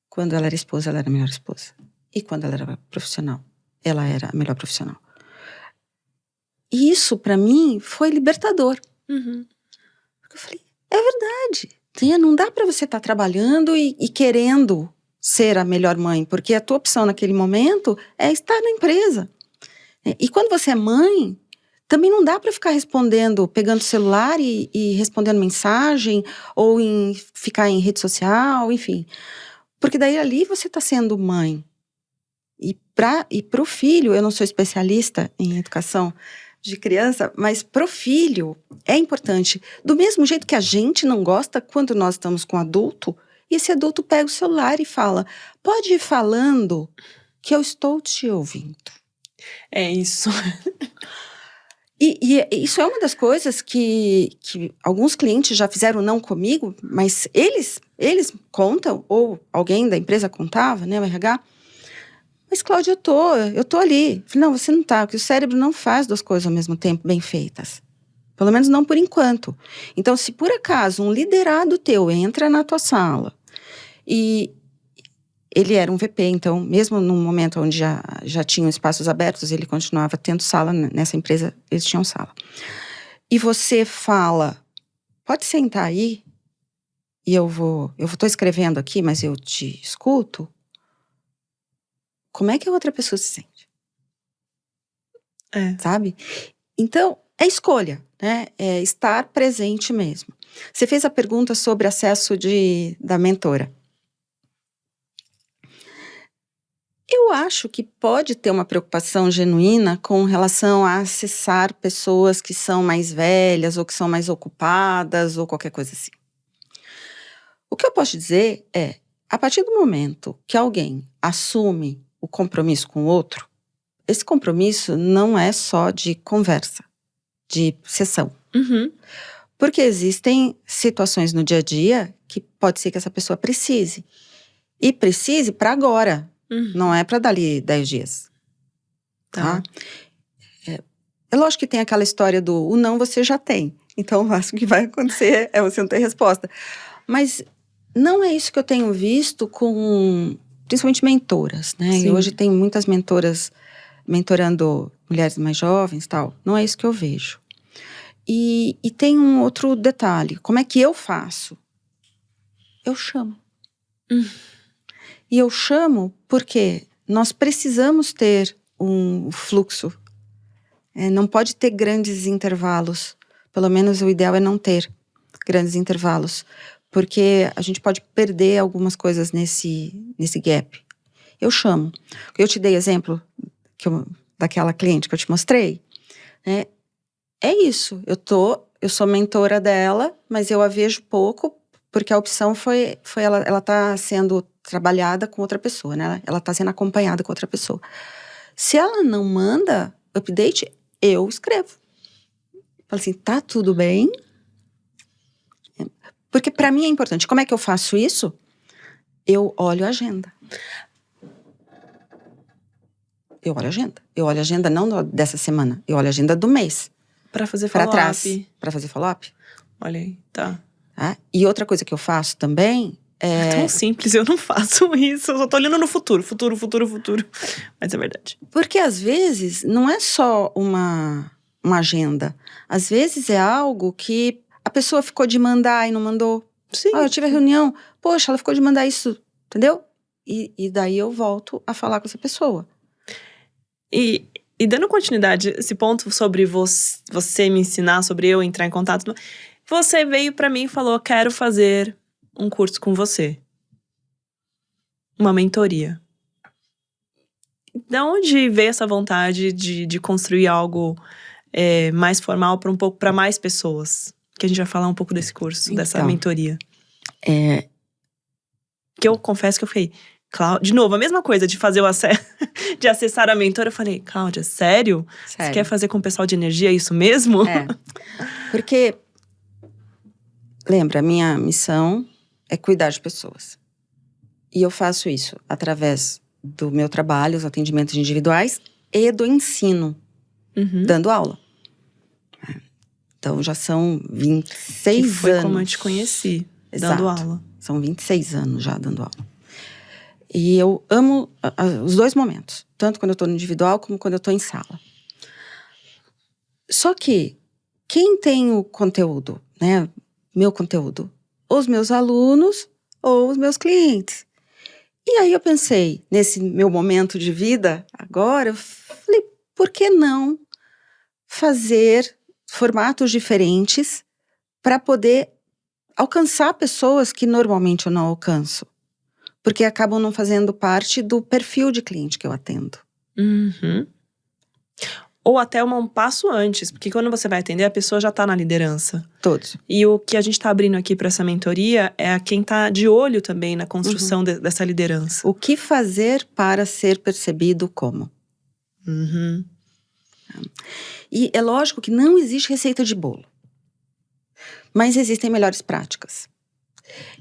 Quando ela era esposa, ela era a melhor esposa. E quando ela era profissional, ela era a melhor profissional. E isso, para mim, foi libertador. Uhum. Porque eu falei, é verdade. Não dá para você estar trabalhando e querendo ser a melhor mãe, porque a tua opção naquele momento é estar na empresa. E quando você é mãe, também não dá para ficar respondendo, pegando o celular e respondendo mensagem, ou ficar em rede social, enfim. Porque daí ali você está sendo mãe. E pro filho, eu não sou especialista em educação de criança, mas pro filho é importante. Do mesmo jeito que a gente não gosta quando nós estamos com adulto, e esse adulto pega o celular e fala, pode ir falando que eu estou te ouvindo. É isso. E isso é uma das coisas que alguns clientes já fizeram não comigo, mas eles contam, ou alguém da empresa contava, né, o RH. Mas, Cláudia, eu tô ali. Falei, não, você não tá, porque o cérebro não faz duas coisas ao mesmo tempo bem feitas. Pelo menos não por enquanto. Então, se por acaso um liderado teu entra na tua sala e ele era um VP, então, mesmo num momento onde já tinham espaços abertos, ele continuava tendo sala nessa empresa, eles tinham sala. E você fala, pode sentar aí, e eu tô escrevendo aqui, mas eu te escuto. Como é que a outra pessoa se sente? Sabe? Então, é escolha, né? É estar presente mesmo. Você fez a pergunta sobre acesso da mentora. Eu acho que pode ter uma preocupação genuína com relação a acessar pessoas que são mais velhas ou que são mais ocupadas ou qualquer coisa assim. O que eu posso dizer é, a partir do momento que alguém assume o compromisso com o outro, esse compromisso não é só de conversa, de sessão. Uhum. Porque existem situações no dia a dia que pode ser que essa pessoa precise. E precise para agora. Uhum. Não é para dali 10 dias. Tá? É lógico que tem aquela história do o não você já tem. Então, acho que o que vai acontecer é você não ter resposta. Mas não é isso que eu tenho visto com, principalmente mentoras, né? Sim. E hoje tem muitas mentoras mentorando mulheres mais jovens e tal. Não é isso que eu vejo. E tem um outro detalhe. Como é que eu faço? Eu chamo. E eu chamo porque nós precisamos ter um fluxo. Não pode ter grandes intervalos. Pelo menos o ideal é não ter grandes intervalos. Porque a gente pode perder algumas coisas nesse gap. Eu chamo. Eu te dei exemplo daquela cliente que eu te mostrei. Né? É isso. Eu sou mentora dela, mas eu a vejo pouco, porque a opção foi ela tá sendo trabalhada com outra pessoa, né? Ela tá sendo acompanhada com outra pessoa. Se ela não manda update, eu escrevo. Falo assim, tá tudo bem? Porque para mim é importante. Como é que eu faço isso? Eu olho a agenda. Eu olho a agenda. Eu olho a agenda não dessa semana, eu olho a agenda do mês. Pra fazer Pra follow-up. trás. Pra fazer follow-up. Olha aí, tá. Tá? E outra coisa que eu faço também É tão simples, eu não faço isso. Eu só tô olhando no futuro. Futuro. Mas é verdade. Porque às vezes não é só uma agenda. Às vezes é algo que a pessoa ficou de mandar e não mandou. Sim. Eu tive a reunião, poxa, ela ficou de mandar isso, entendeu? E daí eu volto a falar com essa pessoa. E dando continuidade, esse ponto sobre você me ensinar, sobre eu entrar em contato. Você veio pra mim e falou, quero fazer um curso com você. Uma mentoria. De onde veio essa vontade de construir algo mais formal para mais pessoas? Que a gente vai falar um pouco desse curso, dessa mentoria. Que eu confesso que eu fiquei… de novo, a mesma coisa de fazer de acessar a mentora. Eu falei, Cláudia, sério? Você quer fazer com o pessoal de energia isso mesmo? Porque, lembra, a minha missão é cuidar de pessoas. E eu faço isso através do meu trabalho, os atendimentos individuais e do ensino, dando aula. Então, já são 26 anos. Que foi como eu te conheci, dando aula. São 26 anos já dando aula. E eu amo os dois momentos. Tanto quando eu estou no individual, como quando eu estou em sala. Só que, quem tem o conteúdo, né? Meu conteúdo? Os meus alunos ou os meus clientes. E aí eu pensei, nesse meu momento de vida, agora, eu falei, por que não fazer formatos diferentes para poder alcançar pessoas que normalmente eu não alcanço? Porque acabam não fazendo parte do perfil de cliente que eu atendo. Ou até um passo antes, porque quando você vai atender, a pessoa já tá na liderança. Todos. E o que a gente tá abrindo aqui para essa mentoria é quem tá de olho também na construção dessa liderança. O que fazer para ser percebido como? E é lógico que não existe receita de bolo. Mas existem melhores práticas.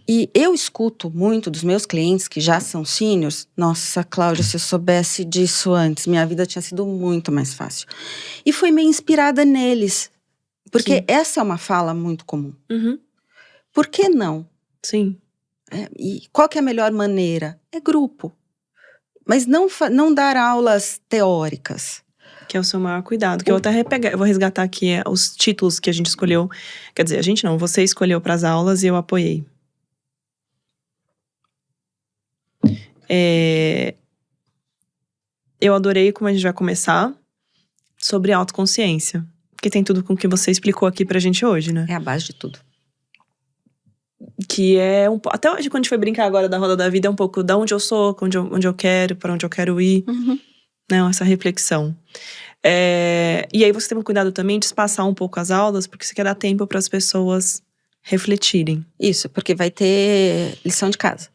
E eu escuto muito dos meus clientes que já são seniors. Nossa, Cláudia, se eu soubesse disso antes, minha vida tinha sido muito mais fácil. E foi meio inspirada neles. Porque essa é uma fala muito comum. Por que não? Sim. E qual que é a melhor maneira? É grupo. Mas não dar aulas teóricas. Que é o seu maior cuidado. Que eu até eu vou resgatar aqui os títulos que a gente escolheu. Quer dizer, a gente não, você escolheu para as aulas e eu apoiei. Eu adorei como a gente vai começar sobre autoconsciência. Que tem tudo com o que você explicou aqui pra gente hoje, né? É a base de tudo. Que é até hoje, quando a gente foi brincar agora da roda da vida, é um pouco da onde eu sou, onde eu quero, pra onde eu quero ir. Né? Essa reflexão. E aí você tem um cuidado também de espaçar um pouco as aulas, porque você quer dar tempo para as pessoas refletirem. Isso, porque vai ter lição de casa.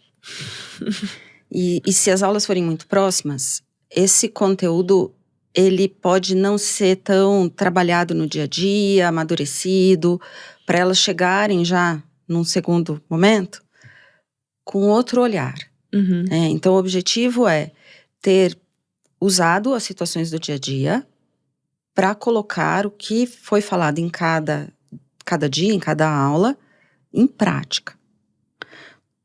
E se as aulas forem muito próximas, esse conteúdo, ele pode não ser tão trabalhado no dia a dia, amadurecido, para elas chegarem já num segundo momento com outro olhar. Então, o objetivo é ter usado as situações do dia a dia para colocar o que foi falado em cada dia, em cada aula, em prática.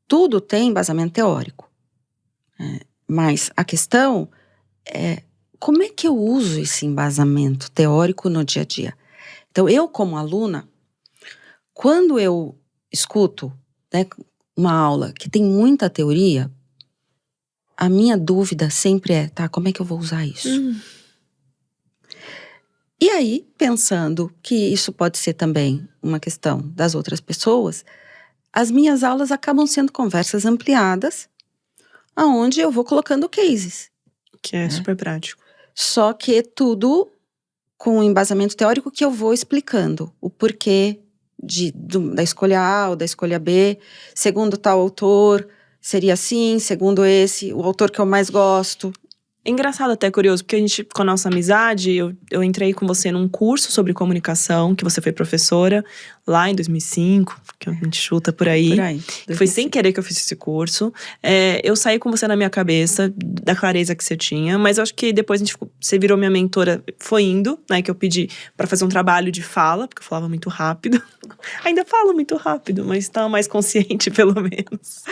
Tudo tem embasamento teórico. Mas a questão é como é que eu uso esse embasamento teórico no dia a dia. Então, eu como aluna, quando eu escuto, né, uma aula que tem muita teoria, a minha dúvida sempre é, como é que eu vou usar isso? E aí, pensando que isso pode ser também uma questão das outras pessoas, as minhas aulas acabam sendo conversas ampliadas, aonde eu vou colocando cases. Que é super prático. Só que tudo com um embasamento teórico que eu vou explicando o porquê da escolha A ou da escolha B, segundo tal autor, seria assim, segundo esse, o autor que eu mais gosto. É engraçado até, curioso, porque a gente, com a nossa amizade, eu entrei com você num curso sobre comunicação, que você foi professora, lá em 2005, que a gente chuta por aí. Por aí. Foi sem querer que eu fiz esse curso. Eu saí com você na minha cabeça, da clareza que você tinha, mas eu acho que depois você virou minha mentora, foi indo, né, que eu pedi pra fazer um trabalho de fala, porque eu falava muito rápido. Ainda falo muito rápido, mas tá mais consciente, pelo menos.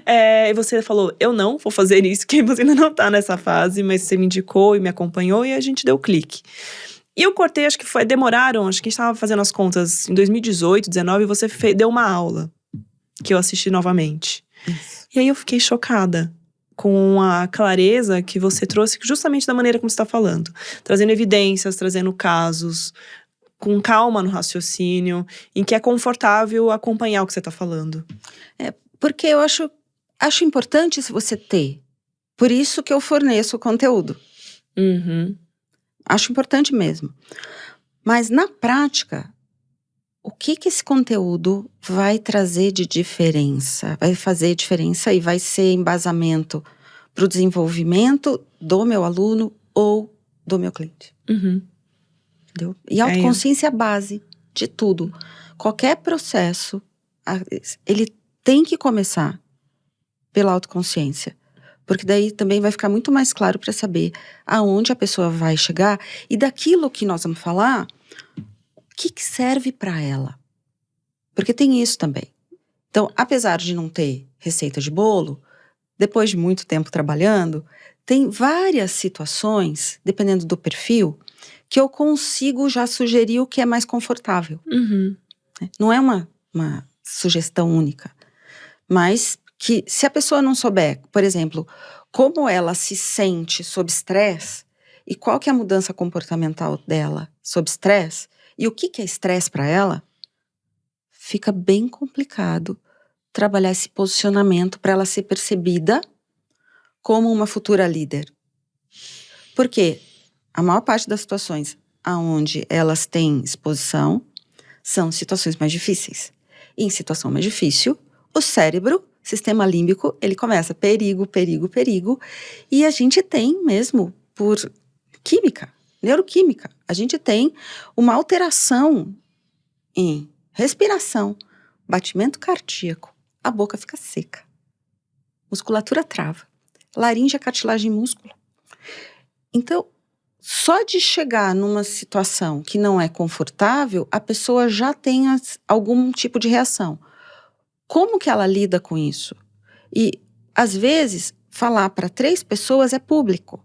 E você falou, eu não vou fazer isso, que você ainda não tá nessa fase, mas você me indicou e me acompanhou e a gente deu clique. E eu cortei, acho que demoraram, acho que a gente tava fazendo as contas em 2018, 2019, você deu uma aula, que eu assisti novamente. Isso. E aí eu fiquei chocada com a clareza que você trouxe, justamente da maneira como você tá falando. Trazendo evidências, trazendo casos, com calma no raciocínio, em que é confortável acompanhar o que você tá falando. Porque eu acho importante você ter. Por isso que eu forneço o conteúdo. Uhum. Acho importante mesmo. Mas na prática, o que esse conteúdo vai trazer de diferença? Vai fazer diferença e vai ser embasamento para o desenvolvimento do meu aluno ou do meu cliente. Uhum. Entendeu? E a autoconsciência é a base de tudo. Qualquer processo, ele tem que começar pela autoconsciência. Porque daí também vai ficar muito mais claro para saber aonde a pessoa vai chegar e daquilo que nós vamos falar, o que serve para ela. Porque tem isso também. Então, apesar de não ter receita de bolo, depois de muito tempo trabalhando, tem várias situações, dependendo do perfil, que eu consigo já sugerir o que é mais confortável. Uhum. Não é uma sugestão única, mas que se a pessoa não souber, por exemplo, como ela se sente sob estresse e qual que é a mudança comportamental dela sob estresse e o que é estresse para ela, fica bem complicado trabalhar esse posicionamento para ela ser percebida como uma futura líder. Porque a maior parte das situações onde elas têm exposição são situações mais difíceis. E em situação mais difícil, o cérebro, sistema límbico, ele começa perigo, perigo, perigo. E a gente tem mesmo, por química, neuroquímica, a gente tem uma alteração em respiração, batimento cardíaco, a boca fica seca, musculatura trava, laringe é cartilagem e músculo. Então, só de chegar numa situação que não é confortável, a pessoa já tem algum tipo de reação. Como que ela lida com isso? E, às vezes, falar para 3 pessoas é público.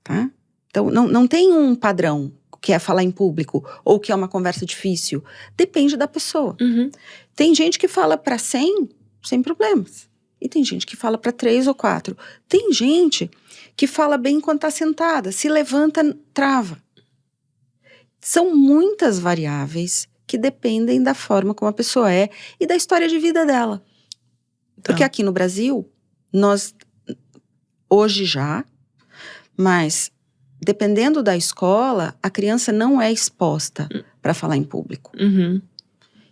Tá? Então, não tem um padrão que é falar em público ou que é uma conversa difícil. Depende da pessoa. Uhum. Tem gente que fala para 100 sem problemas. E tem gente que fala para 3 ou 4. Tem gente que fala bem enquanto está sentada. Se levanta, trava. São muitas variáveis que dependem da forma como a pessoa é e da história de vida dela. Porque aqui no Brasil, nós, hoje já, mas dependendo da escola, a criança não é exposta para falar em público. Uhum.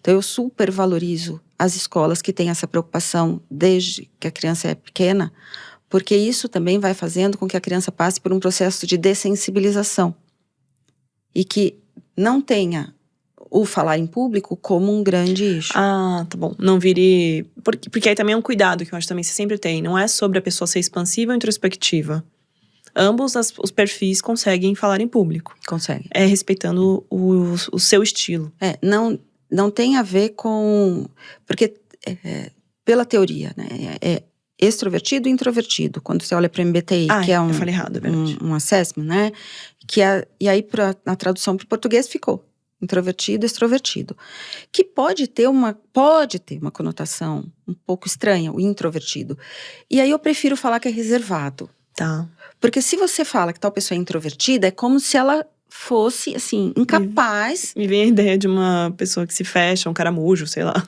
Então eu super valorizo as escolas que têm essa preocupação desde que a criança é pequena, porque isso também vai fazendo com que a criança passe por um processo de dessensibilização e que não tenha o falar em público como um grande eixo. Ah, tá bom. Não vire... Porque aí também é um cuidado que eu acho também que você sempre tem. Não é sobre a pessoa ser expansiva ou introspectiva. Ambos os perfis conseguem falar em público. Conseguem. Respeitando o seu estilo. Não tem a ver com... Porque, pela teoria, né? É extrovertido e introvertido. Quando você olha para o MBTI, que é eu falei errado, é verdade. um assessment, né? E aí, na tradução para o português, ficou introvertido, extrovertido. Que pode ter uma conotação um pouco estranha, o introvertido. E aí eu prefiro falar que é reservado. Tá. Porque se você fala que tal pessoa é introvertida, é como se ela fosse, assim, incapaz... Me vem a ideia de uma pessoa que se fecha, um caramujo, sei lá.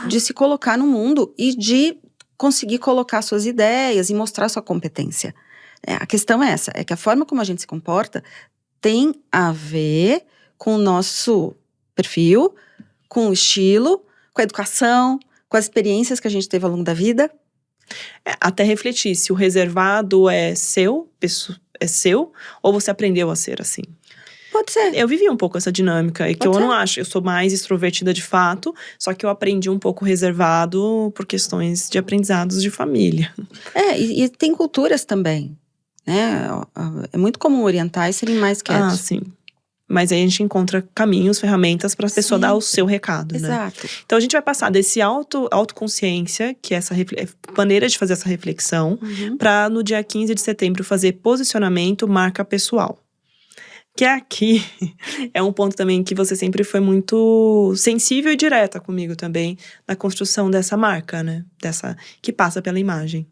De se colocar no mundo e de conseguir colocar suas ideias e mostrar sua competência. A questão é essa, é que a forma como a gente se comporta tem a ver com o nosso perfil, com o estilo, com a educação, com as experiências que a gente teve ao longo da vida. Até refletir se o reservado é seu, ou você aprendeu a ser assim. Pode ser. Eu vivi um pouco essa dinâmica, e que Pode eu ser. não acho. Eu sou mais extrovertida de fato, só que eu aprendi um pouco reservado por questões de aprendizados de família. E tem culturas também, né? É muito comum orientais serem mais quietos. Sim. Mas aí a gente encontra caminhos, ferramentas para a pessoa dar o seu recado, né? Exato. Então a gente vai passar desse autoconsciência, que é essa maneira de fazer essa reflexão, para no dia 15 de setembro fazer posicionamento, marca pessoal. Que aqui é um ponto também que você sempre foi muito sensível e direta comigo também, na construção dessa marca, né? Que passa pela imagem.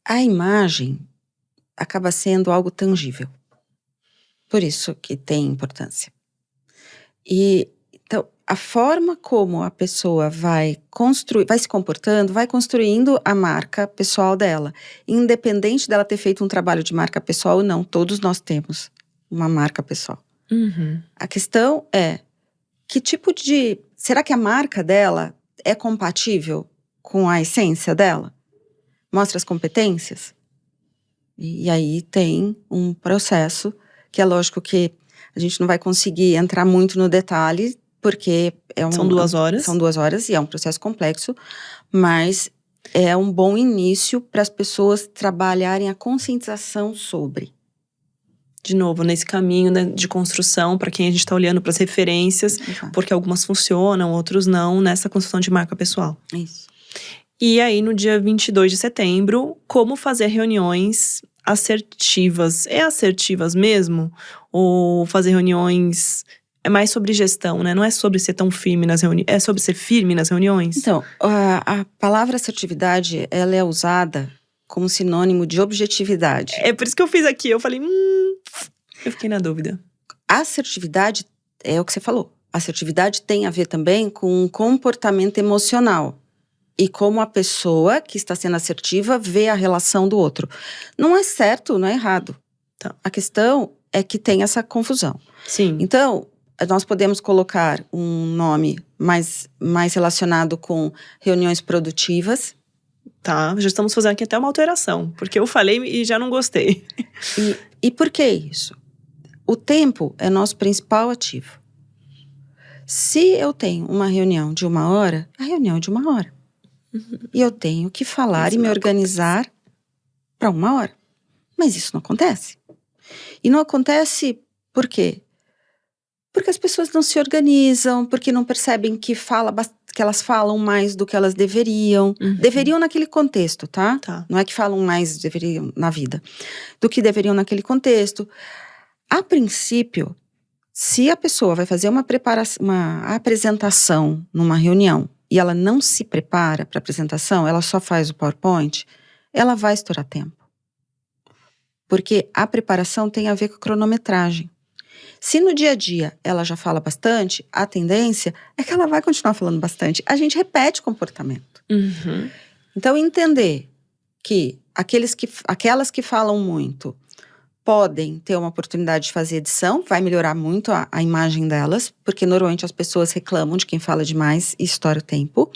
A imagem acaba sendo algo tangível. Por isso que tem importância. Então, a forma como a pessoa vai se comportando, vai construindo a marca pessoal dela. Independente dela ter feito um trabalho de marca pessoal ou não, todos nós temos uma marca pessoal. A questão é, será que a marca dela é compatível com a essência dela? Mostra as competências? E aí tem um processo que é lógico que a gente não vai conseguir entrar muito no detalhe, porque São 2 horas. São 2 horas e é um processo complexo, mas é um bom início para as pessoas trabalharem a conscientização sobre. De novo, nesse caminho, né, de construção, para quem a gente está olhando para as referências, porque algumas funcionam, outros não, nessa construção de marca pessoal. Isso. E aí, no dia 22 de setembro, como fazer reuniões assertivas. É assertivas mesmo? Ou fazer reuniões é mais sobre gestão, né? Não é sobre ser tão firme nas reuniões, é sobre ser firme nas reuniões? Então, a palavra assertividade, ela é usada como sinônimo de objetividade. É por isso que eu fiz aqui, eu falei, eu fiquei na dúvida. A assertividade é o que você falou. A assertividade tem a ver também com um comportamento emocional. E como a pessoa que está sendo assertiva vê a relação do outro. Não é certo, não é errado. Tá. A questão é que tem essa confusão. Sim. Então, nós podemos colocar um nome mais relacionado com reuniões produtivas. Tá, já estamos fazendo aqui até uma alteração. Porque eu falei e já não gostei. E por que isso? O tempo é nosso principal ativo. Se eu tenho uma reunião de 1 hora, a reunião é de 1 hora. E eu tenho que falar e me organizar para 1 hora. Mas isso não acontece. E não acontece por quê? Porque as pessoas não se organizam, porque não percebem que elas falam mais do que elas deveriam. Deveriam naquele contexto, tá? Não é que falam mais, deveriam na vida. Do que deveriam naquele contexto. A princípio, se a pessoa vai fazer uma apresentação numa reunião, e ela não se prepara para a apresentação, ela só faz o PowerPoint, ela vai estourar tempo. Porque a preparação tem a ver com a cronometragem. Se no dia a dia ela já fala bastante, a tendência é que ela vai continuar falando bastante. A gente repete comportamento. Então, entender que aquelas que falam muito podem ter uma oportunidade de fazer edição, vai melhorar muito a imagem delas, porque normalmente as pessoas reclamam de quem fala demais e estoura o tempo.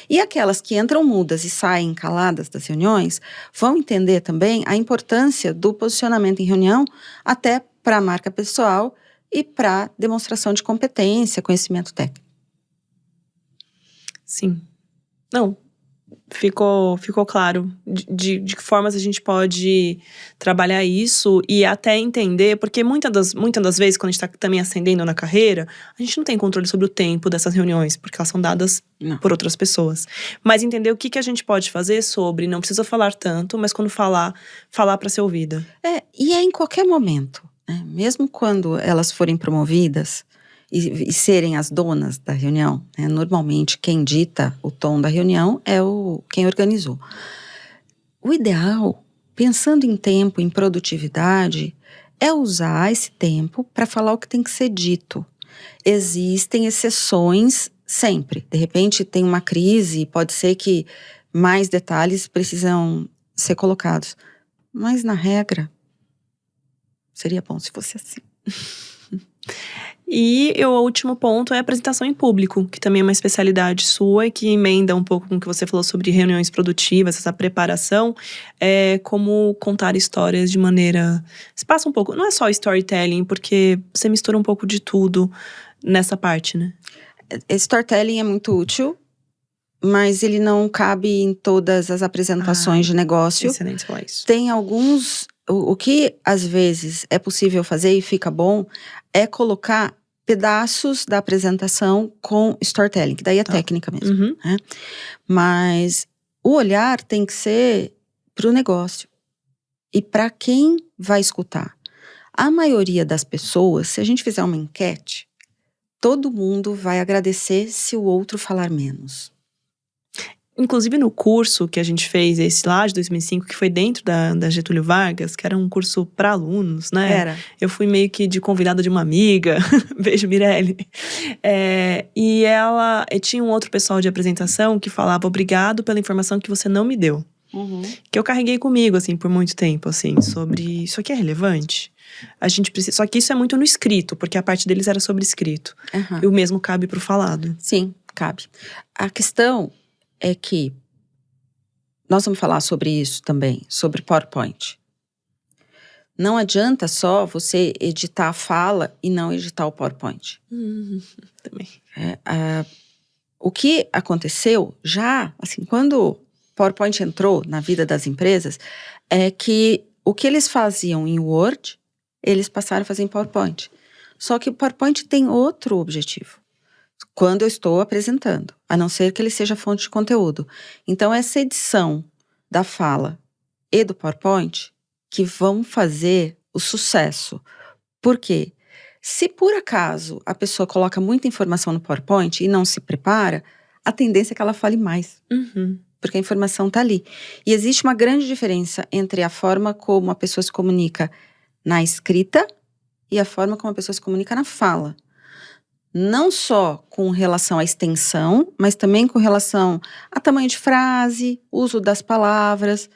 E aquelas que entram mudas e saem caladas das reuniões, vão entender também a importância do posicionamento em reunião, até para a marca pessoal e para demonstração de competência, conhecimento técnico. Sim. Não, ficou claro de que formas a gente pode trabalhar isso e até entender, porque muitas das vezes, quando a gente está também ascendendo na carreira, a gente não tem controle sobre o tempo dessas reuniões, porque elas são dadas por outras pessoas. Mas entender o que a gente pode fazer sobre, não precisa falar tanto, mas quando falar para ser ouvida. E é em qualquer momento, né? Mesmo quando elas forem promovidas e serem as donas da reunião, né? Normalmente quem dita o tom da reunião é quem organizou. O ideal, pensando em tempo, em produtividade, é usar esse tempo para falar o que tem que ser dito. Existem exceções sempre. De repente tem uma crise, pode ser que mais detalhes precisam ser colocados. Mas na regra, seria bom se fosse assim. E o último ponto é a apresentação em público, que também é uma especialidade sua e que emenda um pouco com o que você falou sobre reuniões produtivas, essa preparação, como contar histórias de maneira… Você passa um pouco, não é só storytelling, porque você mistura um pouco de tudo nessa parte, né? Storytelling é muito útil, mas ele não cabe em todas as apresentações de negócio. Excelente falar isso. Tem alguns… O que às vezes é possível fazer e fica bom é colocar pedaços da apresentação com storytelling, que daí é técnica mesmo. Uhum. Né? Mas o olhar tem que ser para o negócio e para quem vai escutar. A maioria das pessoas, se a gente fizer uma enquete, todo mundo vai agradecer se o outro falar menos. Inclusive no curso que a gente fez, esse lá de 2005, que foi dentro da Getúlio Vargas, que era um curso para alunos, né? Era. Eu fui meio que de convidada de uma amiga, beijo Mirelle. E ela tinha um outro pessoal de apresentação que falava obrigado pela informação que você não me deu. Uhum. Que eu carreguei comigo, assim, por muito tempo, assim, sobre isso aqui é relevante? A gente precisa… Só que isso é muito no escrito, porque a parte deles era sobre escrito. Uhum. E o mesmo cabe pro falado. Sim, cabe. A questão é que nós vamos falar sobre isso também, sobre PowerPoint. Não adianta só você editar a fala e não editar o PowerPoint. Também. O que aconteceu já, assim, quando o PowerPoint entrou na vida das empresas, é que o que eles faziam em Word, eles passaram a fazer em PowerPoint. Só que o PowerPoint tem outro objetivo. Quando eu estou apresentando, a não ser que ele seja fonte de conteúdo. Então, essa edição da fala e do PowerPoint que vão fazer o sucesso. Por quê? Se por acaso a pessoa coloca muita informação no PowerPoint e não se prepara, a tendência é que ela fale mais. Uhum. Porque a informação está ali. E existe uma grande diferença entre a forma como a pessoa se comunica na escrita e a forma como a pessoa se comunica na fala. Não só com relação à extensão, mas também com relação a tamanho de frase, uso das palavras.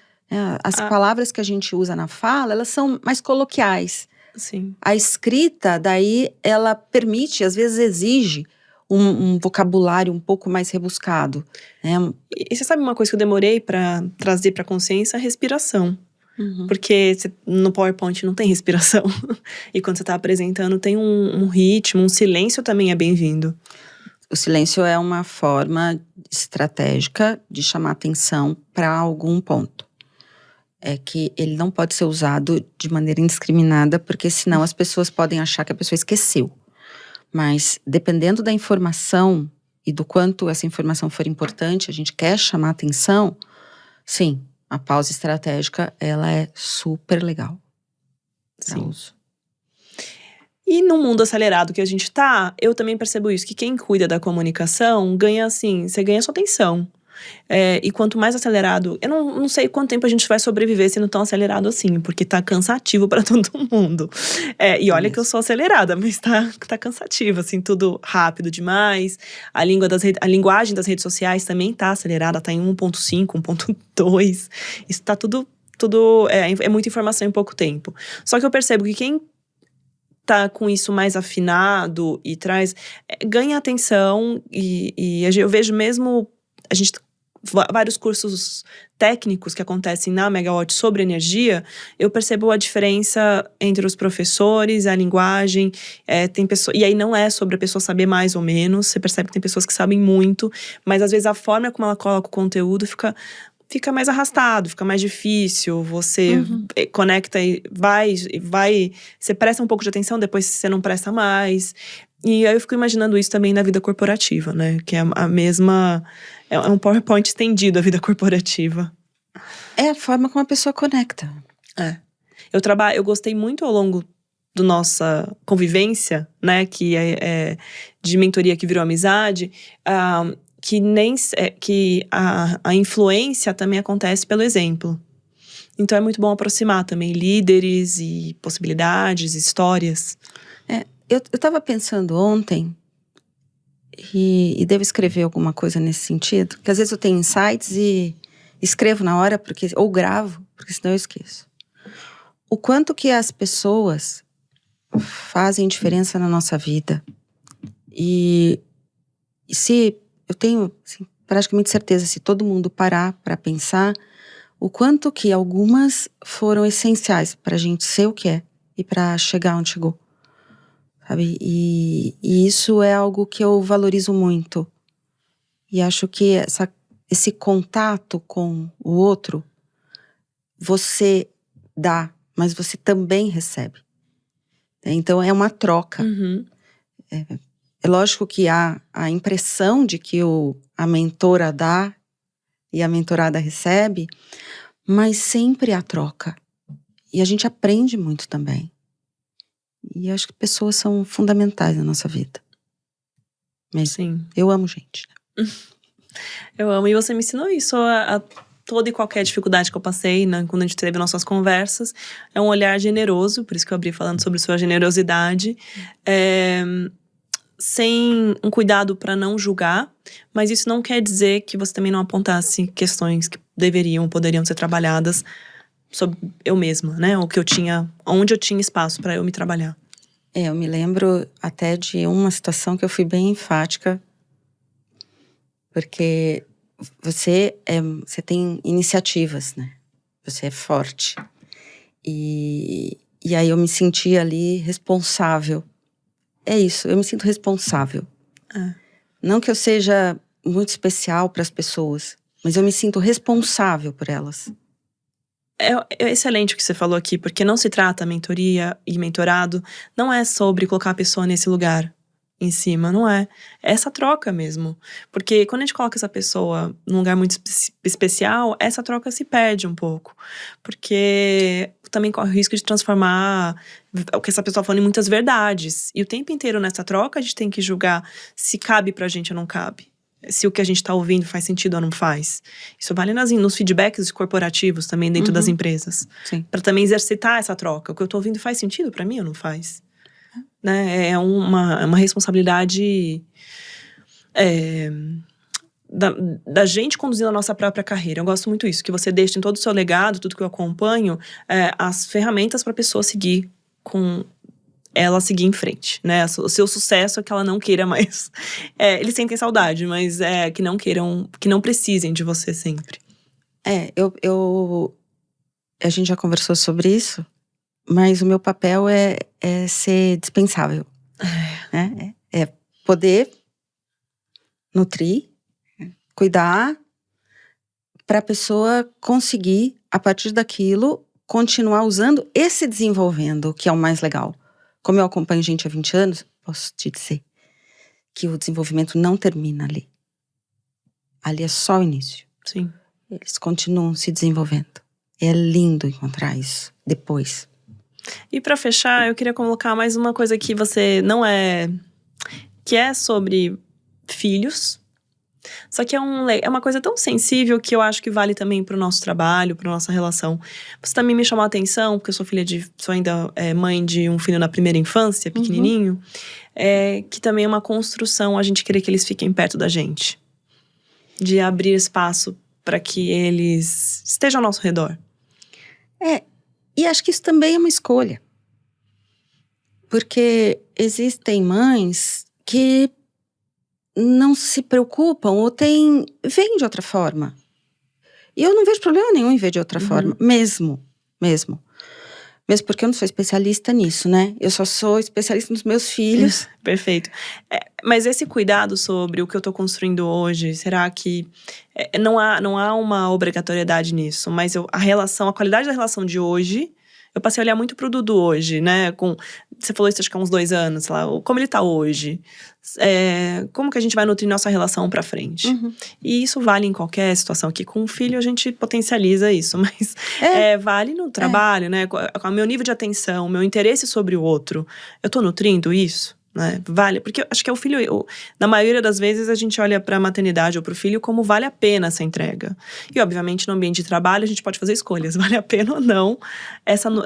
As palavras que a gente usa na fala, elas são mais coloquiais. Sim. A escrita, daí, ela permite, às vezes exige um vocabulário um pouco mais rebuscado. Né? E você sabe uma coisa que eu demorei para trazer para consciência? A respiração. Uhum. Porque no PowerPoint não tem respiração. E quando você está apresentando tem um ritmo, um silêncio também é bem-vindo. O silêncio é uma forma estratégica de chamar atenção para algum ponto. É que ele não pode ser usado de maneira indiscriminada, porque senão as pessoas podem achar que a pessoa esqueceu. Mas dependendo da informação e do quanto essa informação for importante, a gente quer chamar atenção, sim, a pausa estratégica, ela é super legal. Sim. E no mundo acelerado que a gente tá, eu também percebo isso, que quem cuida da comunicação ganha assim, você ganha sua atenção. E quanto mais acelerado, eu não sei quanto tempo a gente vai sobreviver sendo tão acelerado assim, porque tá cansativo pra todo mundo. E olha que eu sou acelerada, mas tá cansativo, assim, tudo rápido demais. A linguagem das redes sociais também tá acelerada, tá em 1.5, 1.2. Isso tá tudo é muita informação em pouco tempo. Só que eu percebo que quem tá com isso mais afinado e traz, ganha atenção e eu vejo mesmo, a gente… vários cursos técnicos que acontecem na Megawatt sobre energia, eu percebo a diferença entre os professores, a linguagem, tem pessoas, e aí não é sobre a pessoa saber mais ou menos, você percebe que tem pessoas que sabem muito, mas às vezes a forma como ela coloca o conteúdo fica mais arrastado, fica mais difícil, você conecta e vai, você presta um pouco de atenção, depois você não presta mais. E aí eu fico imaginando isso também na vida corporativa, né? Que é a mesma… É um PowerPoint estendido a vida corporativa. É a forma como a pessoa conecta. Eu gostei muito ao longo da nossa convivência, né? Que é de mentoria que virou amizade, que a influência também acontece pelo exemplo. Então é muito bom aproximar também líderes e possibilidades, histórias. Eu estava pensando ontem, e devo escrever alguma coisa nesse sentido, que às vezes eu tenho insights e escrevo na hora, ou gravo, porque senão eu esqueço. O quanto que as pessoas fazem diferença na nossa vida. E se eu tenho assim, praticamente certeza, se todo mundo parar para pensar, o quanto que algumas foram essenciais para a gente ser o que é e para chegar onde chegou, sabe? E isso é algo que eu valorizo muito. E acho que esse contato com o outro, você dá, mas você também recebe. Então é uma troca. Uhum. É lógico que há a impressão de que a mentora dá e a mentorada recebe, mas sempre há troca. E a gente aprende muito também. E acho que pessoas são fundamentais na nossa vida. Mas Sim. eu amo gente. Eu amo. E você me ensinou isso a toda e qualquer dificuldade que eu passei, né, quando a gente teve nossas conversas. É um olhar generoso, por isso que eu abri falando sobre sua generosidade. Sem um cuidado para não julgar, mas isso não quer dizer que você também não apontasse questões que poderiam ser trabalhadas sobre eu mesma, né? O que eu tinha, onde eu tinha espaço para eu me trabalhar. Eu me lembro até de uma situação que eu fui bem enfática, porque você tem iniciativas, né? Você é forte. E aí eu me senti ali responsável. É isso, eu me sinto responsável. Não que eu seja muito especial para as pessoas, mas eu me sinto responsável por elas. É excelente o que você falou aqui, porque não se trata mentoria e mentorado, não é sobre colocar a pessoa nesse lugar em cima, não é. É essa troca mesmo. Porque quando a gente coloca essa pessoa num lugar muito especial, essa troca se perde um pouco. Porque também corre o risco de transformar o que essa pessoa falando em muitas verdades. E o tempo inteiro nessa troca a gente tem que julgar se cabe pra gente ou não cabe. Se o que a gente tá ouvindo faz sentido ou não faz. Isso vale nos feedbacks corporativos também dentro das empresas. Sim. Para também exercitar essa troca. O que eu tô ouvindo faz sentido para mim ou não faz? Né? É uma responsabilidade da gente conduzindo a nossa própria carreira. Eu gosto muito disso, que você deixa em todo o seu legado, tudo que eu acompanho, as ferramentas para a pessoa seguir em frente, né? O seu sucesso é que ela não queira mais. Eles sentem saudade, mas que não queiram, que não precisem de você sempre. A gente já conversou sobre isso, mas o meu papel é ser dispensável. Né? É poder nutrir, cuidar, para a pessoa conseguir, a partir daquilo, continuar usando e se desenvolvendo, que é o mais legal. Como eu acompanho gente há 20 anos, posso te dizer que o desenvolvimento não termina ali. Ali é só o início. Sim. Eles continuam se desenvolvendo. É lindo encontrar isso depois. E para fechar, eu queria colocar mais uma coisa que você não que é sobre filhos. Só que é uma coisa tão sensível que eu acho que vale também pro nosso trabalho, pra nossa relação. Você também me chamou a atenção, porque eu sou ainda mãe de um filho na primeira infância, pequenininho. Que também é uma construção a gente querer que eles fiquem perto da gente. De abrir espaço para que eles estejam ao nosso redor. E acho que isso também é uma escolha. Porque existem mães que não se preocupam ou veem de outra forma. E eu não vejo problema nenhum em ver de outra forma, mesmo. Mesmo porque eu não sou especialista nisso, né? Eu só sou especialista nos meus filhos. Perfeito. Mas esse cuidado sobre o que eu tô construindo hoje, será que não há uma obrigatoriedade nisso, mas a qualidade da relação de hoje, eu passei a olhar muito pro Dudu hoje, né? Você falou isso acho que há uns 2 anos, sei lá, como ele tá hoje. Como que a gente vai nutrir nossa relação pra frente. E isso vale em qualquer situação. Aqui com o filho a gente potencializa isso, mas vale no trabalho, né? Com o meu nível de atenção, o meu interesse sobre o outro. Eu tô nutrindo isso? Né? Vale, porque eu acho que é o filho, na maioria das vezes a gente olha pra maternidade ou pro filho como vale a pena essa entrega. E obviamente no ambiente de trabalho a gente pode fazer escolhas, vale a pena ou não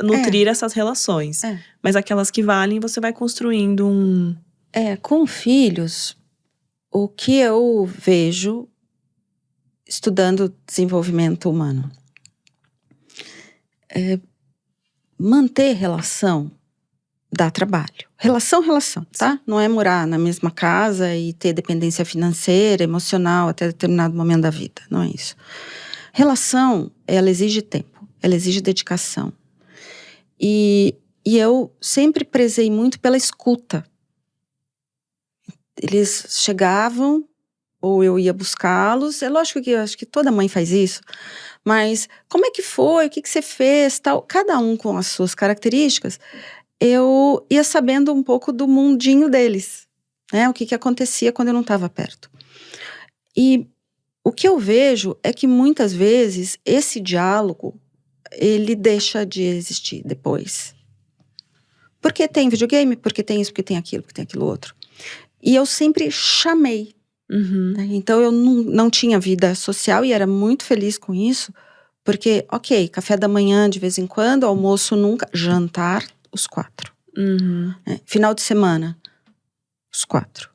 nutrir essas relações. Mas aquelas que valem, você vai construindo com filhos, o que eu vejo estudando desenvolvimento humano manter relação dá trabalho. Relação, tá? Não é morar na mesma casa e ter dependência financeira, emocional, até determinado momento da vida. Não é isso. Relação, ela exige tempo, ela exige dedicação. E eu sempre prezei muito pela escuta. Eles chegavam, ou eu ia buscá-los. É lógico que eu acho que toda mãe faz isso. Mas como é que foi? O que você fez? Tal. Cada um com as suas características. Eu ia sabendo um pouco do mundinho deles. Né? O que acontecia quando eu não estava perto. E o que eu vejo é que muitas vezes esse diálogo, ele deixa de existir depois. Porque tem videogame, porque tem isso, porque tem aquilo outro. E eu sempre chamei. Né? Então eu não tinha vida social e era muito feliz com isso. Porque, ok, café da manhã de vez em quando, almoço nunca, jantar, os 4. Final de semana, os 4.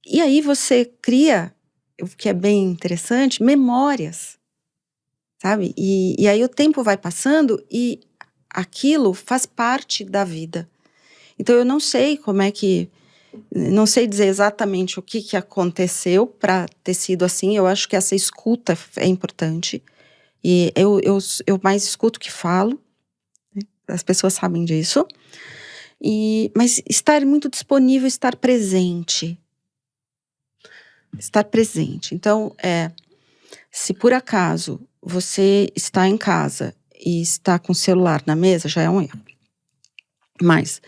E aí você cria, o que é bem interessante, memórias. Sabe? E aí o tempo vai passando e aquilo faz parte da vida. Então eu não sei como é que... Não sei dizer exatamente o que aconteceu para ter sido assim. Eu acho que essa escuta é importante. E eu mais escuto que falo. Né? As pessoas sabem disso. Mas estar muito disponível, estar presente. Estar presente. Então, se por acaso você está em casa e está com o celular na mesa, já é um erro. Mas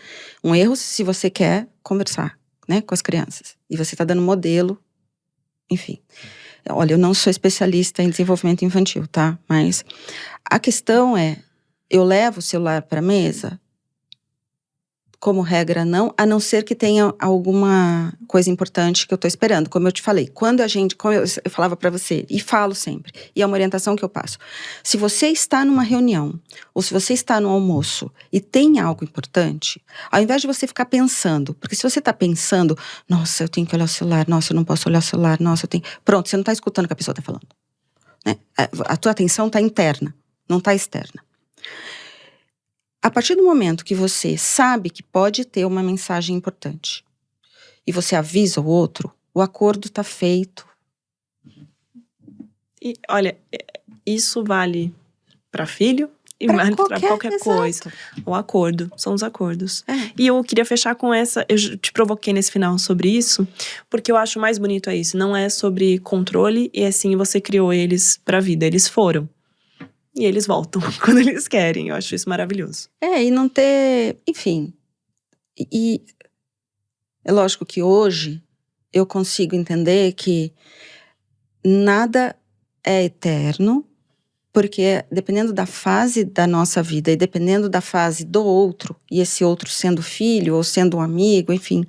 um erro se você quer conversar, né, com as crianças. E você está dando modelo, enfim. Olha, eu não sou especialista em desenvolvimento infantil, tá? Mas a questão é, eu levo o celular para a mesa? Como regra, não, a não ser que tenha alguma coisa importante que eu estou esperando. Como eu te falei, como eu falava para você, e falo sempre, e é uma orientação que eu passo. Se você está numa reunião, ou se você está no almoço, e tem algo importante, ao invés de você ficar pensando, porque se você está pensando, nossa, eu tenho que olhar o celular, nossa, eu não posso olhar o celular, nossa, eu tenho... Pronto, você não está escutando o que a pessoa está falando. Né? A tua atenção está interna, não está externa. A partir do momento que você sabe que pode ter uma mensagem importante e você avisa o outro, o acordo está feito. E olha, isso vale para filho e vale para qualquer coisa. O acordo, são os acordos. E eu queria fechar com essa, eu te provoquei nesse final sobre isso, porque eu acho mais bonito isso. Não é sobre controle, e assim você criou eles para a vida, eles foram. E eles voltam quando eles querem. Eu acho isso maravilhoso. E não ter... Enfim. E é lógico que hoje eu consigo entender que nada é eterno, porque dependendo da fase da nossa vida e dependendo da fase do outro, e esse outro sendo filho ou sendo um amigo, enfim...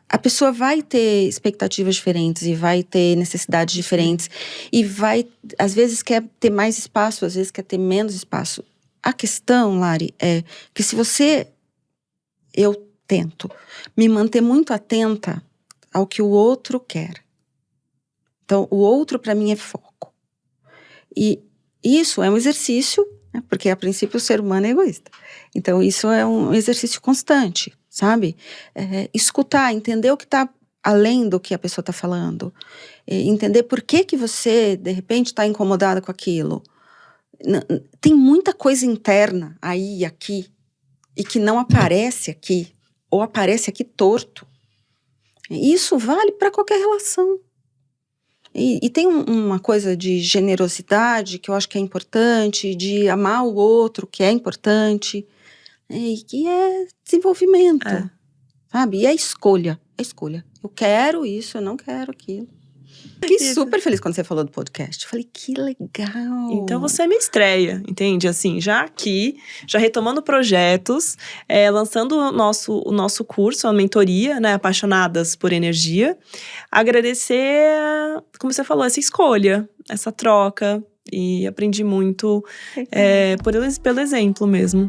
A pessoa vai ter expectativas diferentes e vai ter necessidades diferentes e vai, às vezes quer ter mais espaço, às vezes quer ter menos espaço. A questão, Lari, é que eu tento me manter muito atenta ao que o outro quer. Então, o outro para mim é foco. E isso é um exercício, né, porque a princípio o ser humano é egoísta. Então, isso é um exercício constante. Sabe? Escutar, entender o que está além do que a pessoa está falando. Entender por que você, de repente, está incomodada com aquilo. Tem muita coisa interna aí e aqui, e que não aparece aqui, ou aparece aqui torto. Isso vale para qualquer relação. E tem uma coisa de generosidade que eu acho que é importante, de amar o outro, que é importante. E que é desenvolvimento, sabe? E é escolha. Eu quero isso, eu não quero aquilo. Fiquei super feliz quando você falou do podcast. Eu falei, que legal. Então você é minha estreia, entende? Assim, já aqui, já retomando projetos, lançando o nosso curso, a mentoria, né? Apaixonadas por Energia. Agradecer, como você falou, essa escolha, essa troca. E aprendi muito pelo exemplo mesmo.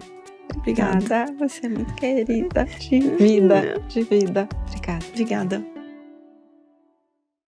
Obrigada. Você é muito querida. De vida. Obrigada. Obrigada.